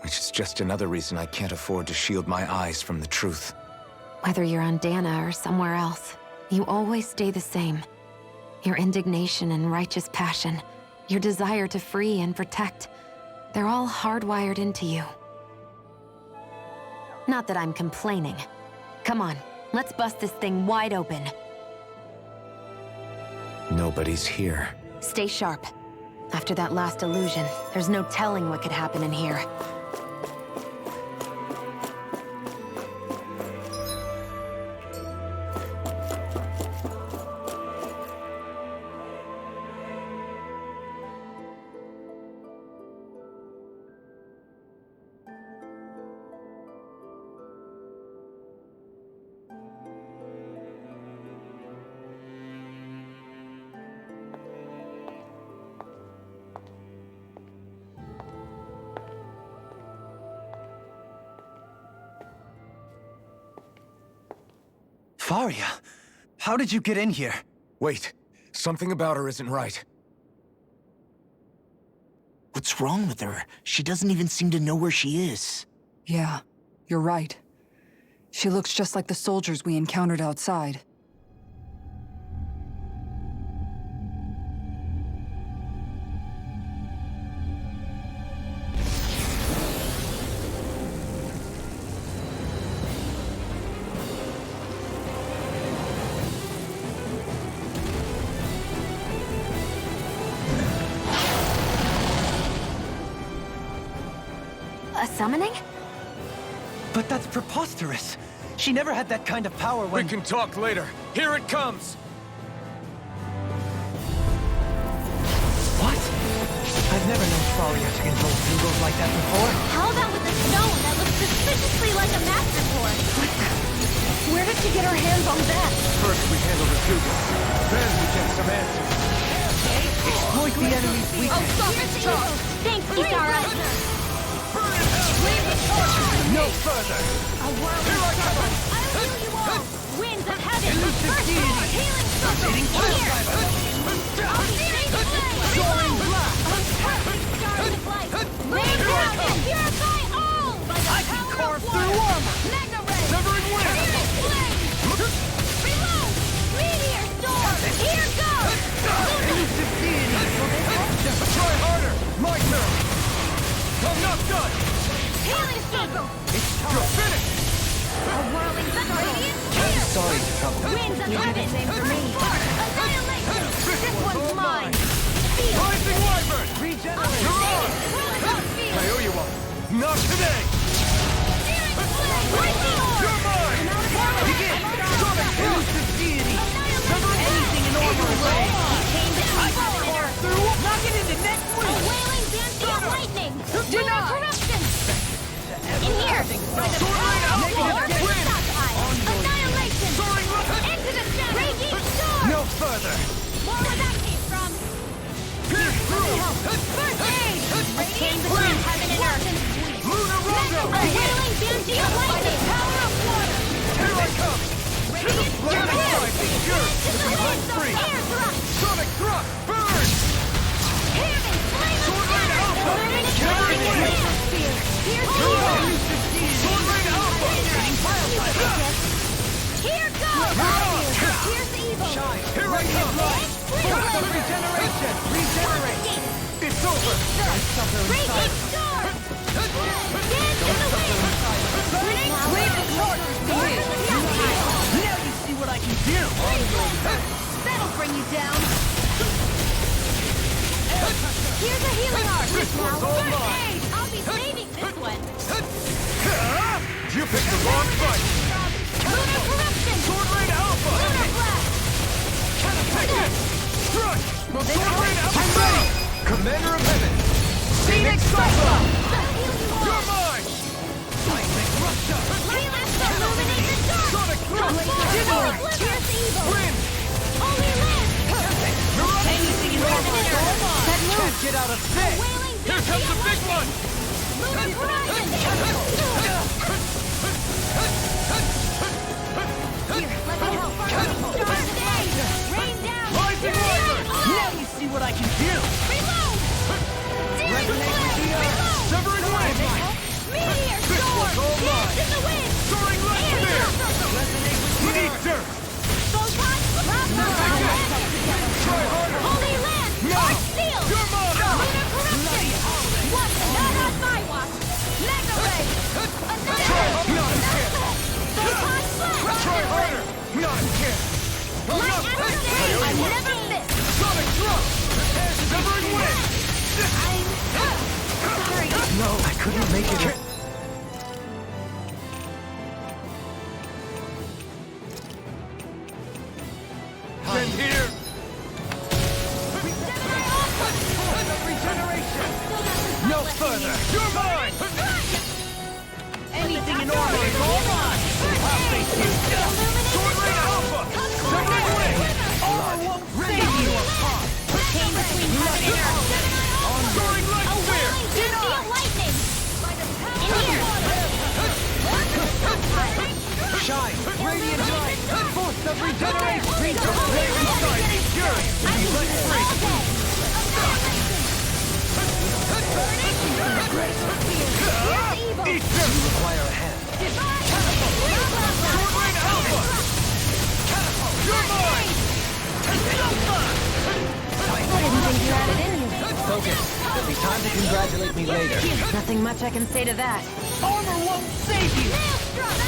Which is just another reason I can't afford to shield my eyes from the truth. Whether you're on Dana or somewhere else, you always stay the same. Your indignation and righteous passion, your desire to free and protect, they're all hardwired into you. Not that I'm complaining. Come on, Let's bust this thing wide open. Nobody's here. Stay sharp. After that last illusion, there's no telling what could happen in here. Faria, how did you get in here? Wait, something about her isn't right. What's wrong with her? She doesn't even seem to know where she is. Yeah, you're right. She looks just like the soldiers we encountered outside. A summoning? But that's preposterous. She never had that kind of power when— We can talk later. Here it comes! What? I've never known Faria to control Zugos like that before. How about with the stone that looks suspiciously like a master sword? Where did she get her hands on that? First we handle the Zugos, then we get some answers. Exploit the enemy's weakness. Stop its charge! Thanks, Isara! No further! A whirling circle! I'll heal you all! Winds of heaven! First sword! Healing circle! Here! I'll be safe away! Soaring blast! Perfect stars of light! Rain down and purify all! By the I can power carve of through water! armor! Mega ray! Severing wind! Healing flame! Reload! Meteor storm! Here goes! Elusive deity! Try harder! My turn! I'm not done! Healing circle! You're finished! A whirling radiant here! Sorry to trouble you. Winds of heaven! First spark! Annihilation! This one's mine! Feel! Rising Wyvern! Regenerate! You're on! I owe you one. Not today! Searing flame! Lightning orb! You're mine! Begin! Sonic elusive deity! Anything in order is aid! I can carve through! Knock it into next A week! wailing Xanthia lightning! Lunar corruption! In here! By the power of war! Annihilation! Into the shadow! Raging storm! No further! More where that came from! Pierce through! First aid! Radiant between heaven and earth! Lunar Rondo! A wailing Xanthia lightning! By the power of water! Here I come! Radiant Blast strike! Yours! to the Sweet light winds! free! Air thrust! Sonic thrust! Burn! Hearing flame of Sword Rain fire! Alpha! Illuminating Severing fire! wind! Here's You're the on! Sword Rain Alpha! Here goes! Here's evil! Here I come! Burst of regeneration! Regenerate! It's over! Raging storm! Dance in the wind! Leave the charges to me! Now you see what I can do! That'll bring you down! Here's a healing arc! This one's all First mine. aid! I'll be saving this one! You picked the wrong fight! Lunar corruption! Sword Rain Alpha! Lunar blast! Take it! Strike! Will this Sword Rain help? Alpha! I'm ready! Commander of Heaven! Phoenix Cyclone! I'll heal you all! You're mine! Seismic Russia! Let's illuminate the dark! Sonic thrust! Transform! Here's evil! Wind! Holy land! You're up! Anything in order! Can't get out of this! Wailing Here comes the big one! Lunar horizon! Here, let me help! Start today! Rain down! Rising Wyvern! Now you see what I can do! Reload! Searing Resonate with the flame! earth! Reload! Severing wind! Meteor This storm! one's all Dance mine! in the wind! Soaring light Air spear! circle! Resonate with the Need earth! dirt! Photon! Try harder! Holy land! No! Dark steel! You're mine! Lunar corruption! What? Not on my watch! Mega ray! Try harder! Not again! Photon blast! Try harder! I've never missed! Sonic Drum! Severing Wind! Sorry. No, I couldn't make it. I'm here! Regeneration! No further! You're mine! Anything in order is all mine! I'll face you! Sword Rain Alpha! Severing Wind! Armor won't save you apart! Came between heaven and earth. Soaring Light Spear! Radiant lightning! In here! Shine! Radiant Light! Force of Regeneration! There inside me! Fury! Be let free! Eat them! You require a hand. Sword Rain Alpha! Catapult! You're mine! Focus. There'll be time to congratulate me later. Nothing much I can say to that. Armor won't save you!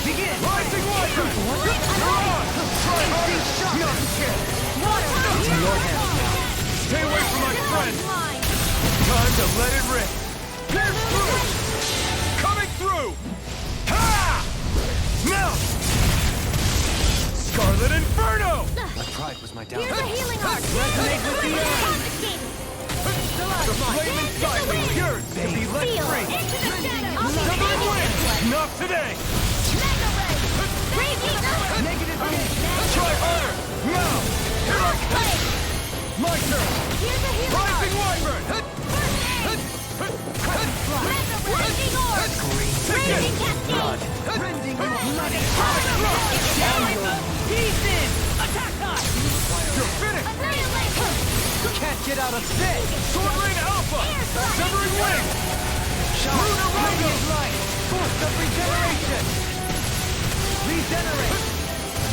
Begin! Rising Water! You're on! Try harder! Not yet! It's in your hands now. Stay away from my friend! Time to let it rip! Pierce through! Coming through! Ha! Mount! Scarlet Inferno! My pride was my Here's downfall. a healing heart! Resonate with the end! The flame inside me yearns to be let Feel free! into the shadows! Severing Wind! Not today! Mega Ray! Radiant Negative gain! Try harder! Now! Here I come! My turn! Here's a healing heart! Rising Wyvern! Raging Orb! Raging Cascade! Rending bloody pieces! Attack time! You're finished! Annihilation! Can't get out of this! Sword Rain Alpha! Severing Wind! Lunar Radiant Light! Force of Regeneration! Regenerate!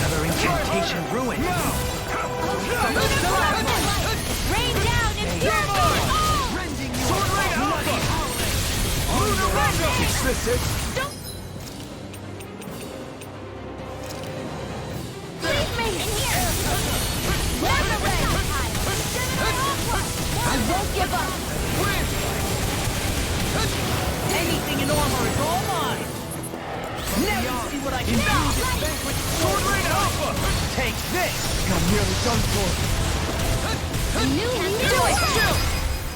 Another incantation ruined. Now! Rain down and purify all! Sword Rain Alpha! Lunar Radiant! Is this it? Leave me in here! Mega Ray! I won't give up! Anything in armor is all mine! Never see what I can do! Sword Rain Alpha! Take this! I'm nearly done for. Do it!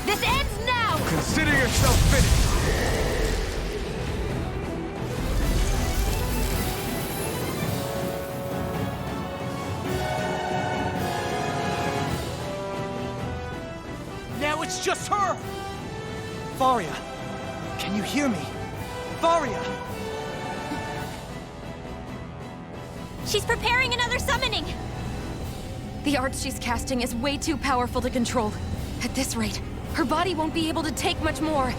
This ends now! Consider yourself finished! Now it's just her! Varia! Can you hear me? Varia! She's preparing another summoning! The art she's casting is way too powerful to control. At this rate, her body won't be able to take much more.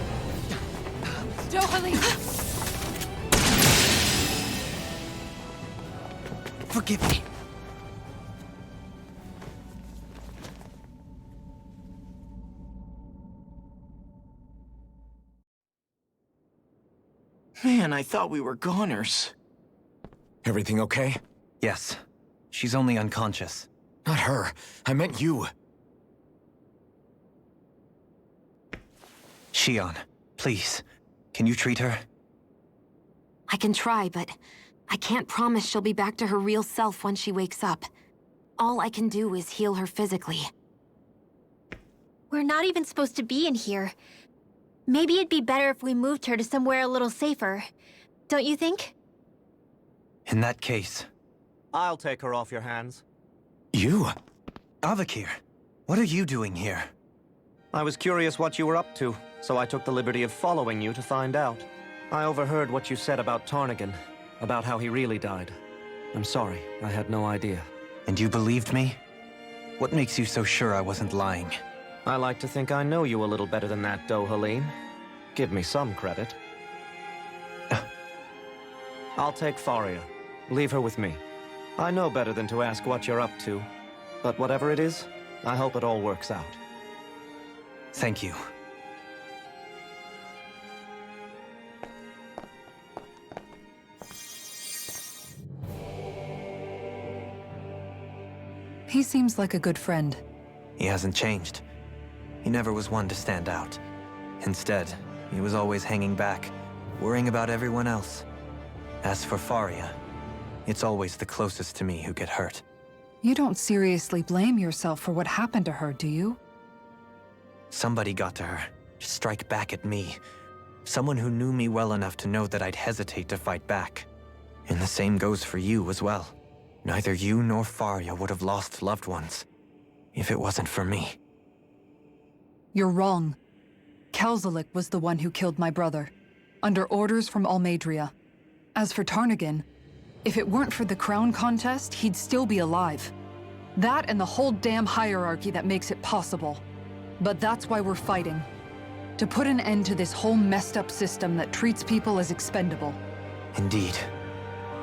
Dohalie! Forgive me. Man, I thought we were goners. Everything okay? Yes. She's only unconscious. Not her. I meant you. Shion, please. Can you treat her? I can try, but I can't promise she'll be back to her real self when she wakes up. All I can do is heal her physically. We're not even supposed to be in here. Maybe it'd be better if we moved her to somewhere a little safer. Don't you think? In that case... I'll take her off your hands. You? Avakir, what are you doing here? I was curious what you were up to, so I took the liberty of following you to find out. I overheard what you said about Tarnigan, about how he really died. I'm sorry, I had no idea. And you believed me? What makes you so sure I wasn't lying? I like to think I know you a little better than that, Dohaline. Give me some credit. I'll take Faria. Leave her with me. I know better than to ask what you're up to. But whatever it is, I hope it all works out. Thank you. He seems like a good friend. He hasn't changed. He never was one to stand out. Instead, he was always hanging back, worrying about everyone else. As for Faria, it's always the closest to me who get hurt. You don't seriously blame yourself for what happened to her, do you? Somebody got to her, to strike back at me. Someone who knew me well enough to know that I'd hesitate to fight back. And the same goes for you as well. Neither you nor Faria would have lost loved ones if it wasn't for me. You're wrong. Kelzelik was the one who killed my brother, under orders from Almadria. As for Tarnagin, if it weren't for the crown contest, he'd still be alive. That and the whole damn hierarchy that makes it possible. But that's why we're fighting. To put an end to this whole messed up system that treats people as expendable. Indeed.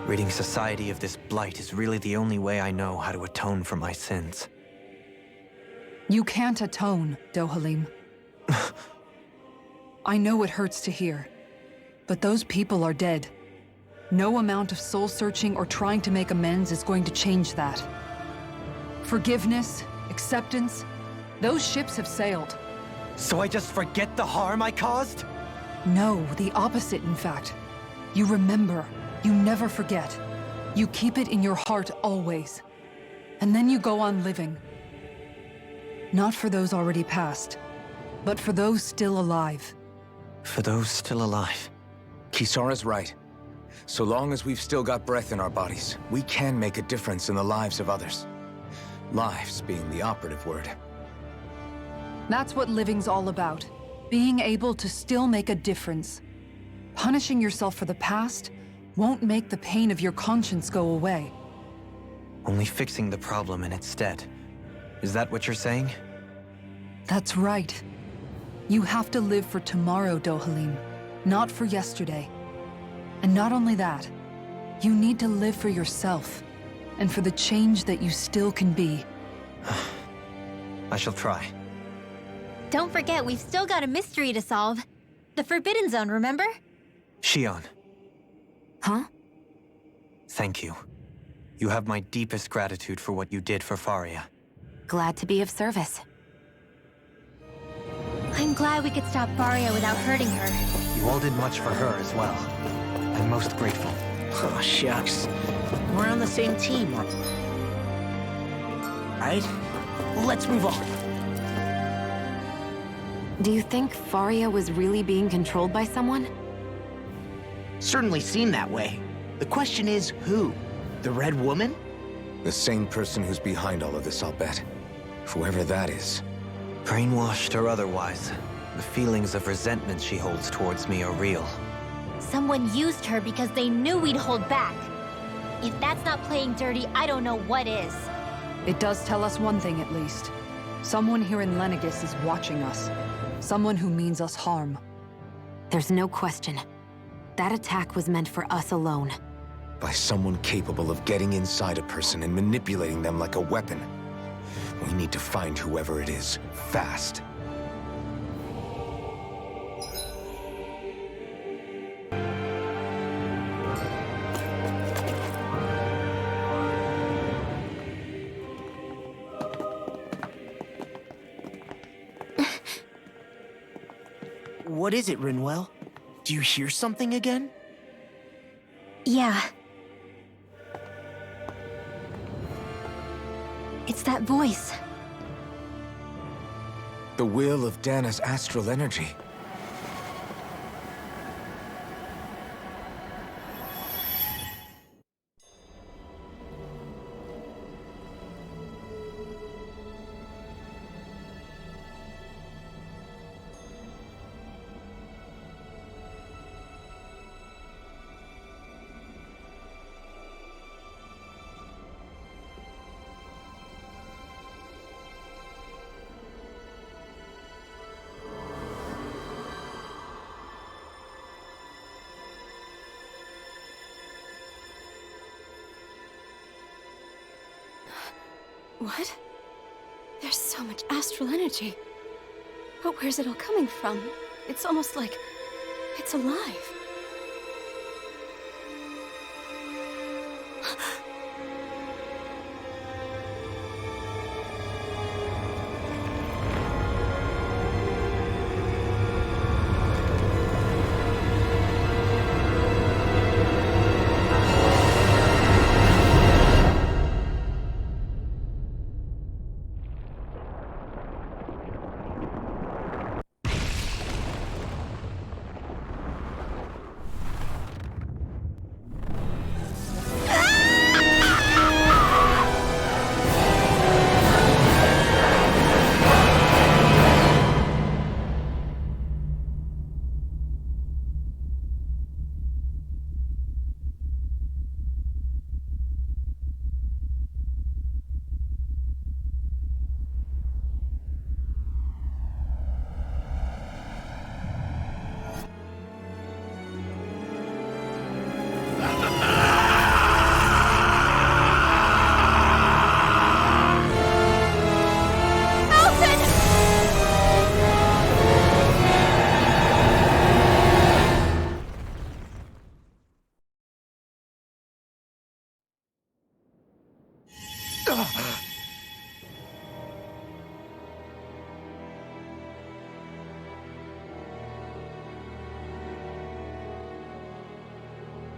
Ridding society of this blight is really the only way I know how to atone for my sins. You can't atone, Dohalim. I know it hurts to hear, but those people are dead. No amount of soul-searching or trying to make amends is going to change that. Forgiveness, acceptance, those ships have sailed. So I just forget the harm I caused? No, the opposite, in fact. You remember. You never forget. You keep it in your heart always. And then you go on living. Not for those already passed, but for those still alive. For those still alive. Kisara's right. So long as we've still got breath in our bodies, we can make a difference in the lives of others. Lives being the operative word. That's what living's all about. Being able to still make a difference. Punishing yourself for the past won't make the pain of your conscience go away. Only fixing the problem in its stead. Is that what you're saying? That's right. You have to live for tomorrow, Dohalim, not for yesterday. And not only that, you need to live for yourself, and for the change that you still can be. I shall try. Don't forget, we've still got a mystery to solve. The Forbidden Zone, remember? Shion. Huh? Thank you. You have my deepest gratitude for what you did for Faria. Glad to be of service. I'm glad we could stop Faria without hurting her. You all did much for her as well. I'm most grateful. Oh, shucks. We're on the same team, right? Let's move on. Do you think Faria was really being controlled by someone? Certainly seemed that way. The question is, who? The Red Woman? The same person who's behind all of this, I'll bet. Whoever that is. Brainwashed or otherwise, the feelings of resentment she holds towards me are real. Someone used her because they knew we'd hold back. If that's not playing dirty, I don't know what is. It does tell us one thing at least. Someone here in Lenegis is watching us. Someone who means us harm. There's no question. That attack was meant for us alone. By someone capable of getting inside a person and manipulating them like a weapon. We need to find whoever it is, fast. What is it, Rinwell? Do you hear something again? Yeah. It's that voice. The will of Dana's astral energy. What? There's so much astral energy. But where's it all coming from? It's almost like it's alive.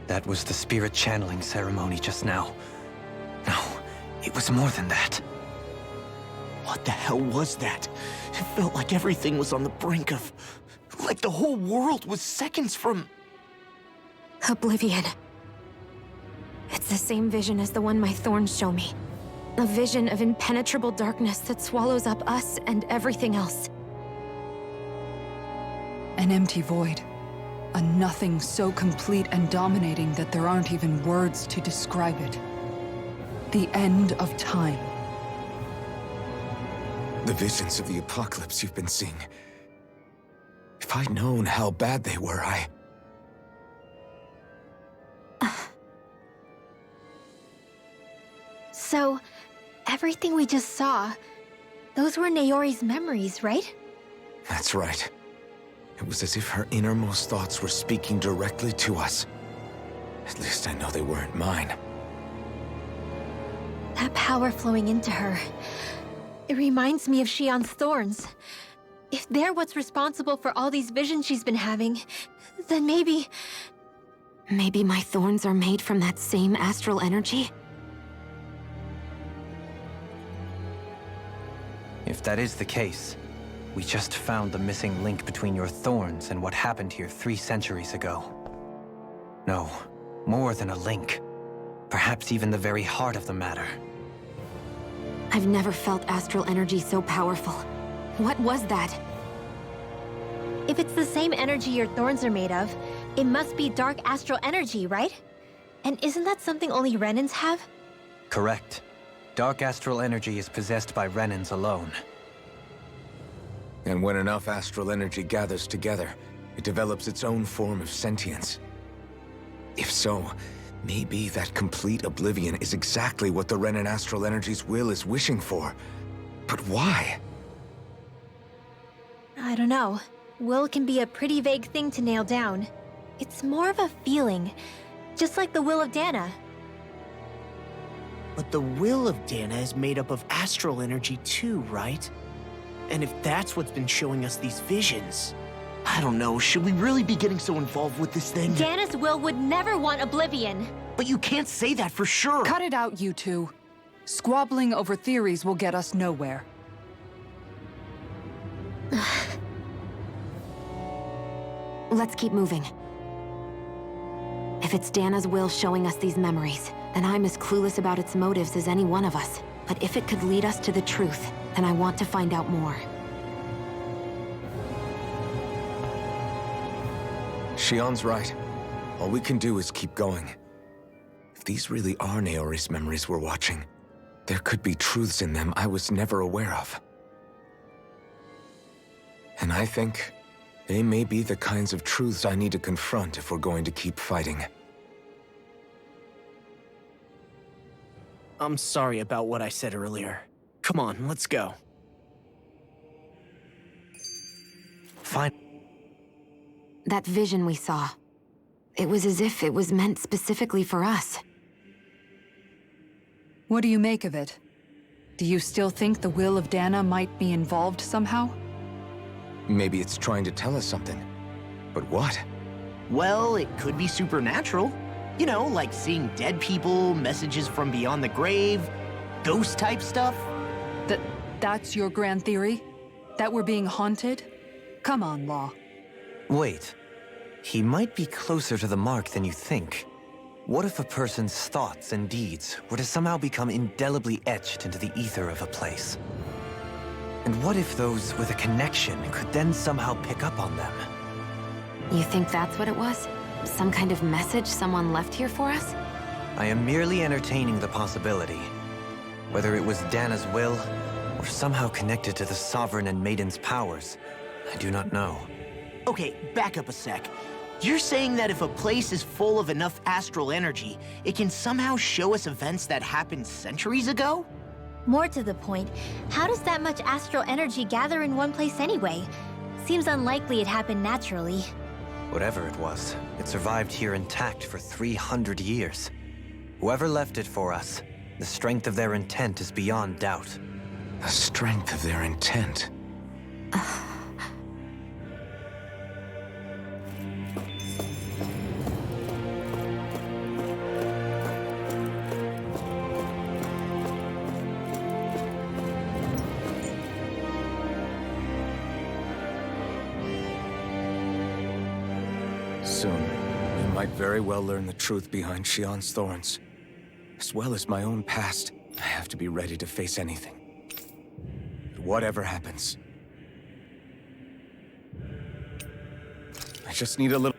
That was the spirit channeling ceremony just now. No, it was more than that. What the hell was that? It felt like everything was on the brink of... like the whole world was seconds from... Oblivion. It's the same vision as the one my thorns show me. A vision of impenetrable darkness that swallows up us and everything else. An empty void. A nothing so complete and dominating that there aren't even words to describe it. The end of time. The visions of the apocalypse you've been seeing. If I'd known how bad they were, So, everything we just saw, those were Naori's memories, right? That's right. It was as if her innermost thoughts were speaking directly to us. At least I know they weren't mine. That power flowing into her. It reminds me of Shion's thorns. If they're what's responsible for all these visions she's been having, then maybe... Maybe my thorns are made from that same astral energy? If that is the case, we just found the missing link between your thorns and what happened here 3 centuries ago. No, more than a link. Perhaps even the very heart of the matter. I've never felt astral energy so powerful. What was that? If it's the same energy your thorns are made of, it must be dark astral energy, right? And isn't that something only Renans have? Correct. Dark astral energy is possessed by Renans alone. And when enough astral energy gathers together, it develops its own form of sentience. If so, maybe that complete oblivion is exactly what the Renan astral energy's will is wishing for. But why? I don't know. Will can be a pretty vague thing to nail down. It's more of a feeling, just like the will of Dana. But the will of Dana is made up of astral energy too, right? And if that's what's been showing us these visions... I don't know, should we really be getting so involved with this thing? Dana's will would never want oblivion. But you can't say that for sure! Cut it out, you two. Squabbling over theories will get us nowhere. Let's keep moving. If it's Dana's will showing us these memories, then I'm as clueless about its motives as any one of us. But if it could lead us to the truth, then I want to find out more. Shion's right. All we can do is keep going. If these really are Naori's memories we're watching, there could be truths in them I was never aware of. And I think they may be the kinds of truths I need to confront if we're going to keep fighting. I'm sorry about what I said earlier. Come on, let's go. Fine. That vision we saw. It was as if it was meant specifically for us. What do you make of it? Do you still think the will of Dana might be involved somehow? Maybe it's trying to tell us something. But what? Well, it could be supernatural. You know, like seeing dead people, messages from beyond the grave, ghost-type stuff. That's your grand theory? That we're being haunted? Come on, Law. Wait. He might be closer to the mark than you think. What if a person's thoughts and deeds were to somehow become indelibly etched into the ether of a place? And what if those with a connection could then somehow pick up on them? You think that's what it was? Some kind of message someone left here for us? I am merely entertaining the possibility. Whether it was Dana's will, or somehow connected to the Sovereign and Maiden's powers, I do not know. Okay, back up a sec. You're saying that if a place is full of enough astral energy, it can somehow show us events that happened centuries ago? More to the point, how does that much astral energy gather in one place anyway? Seems unlikely it happened naturally. Whatever it was, it survived here intact for 300 years. Whoever left it for us, the strength of their intent is beyond doubt. The strength of their intent. soon, I might very well learn the truth behind Shion's thorns. As well as my own past, I have to be ready to face anything. Whatever happens. I just need a little...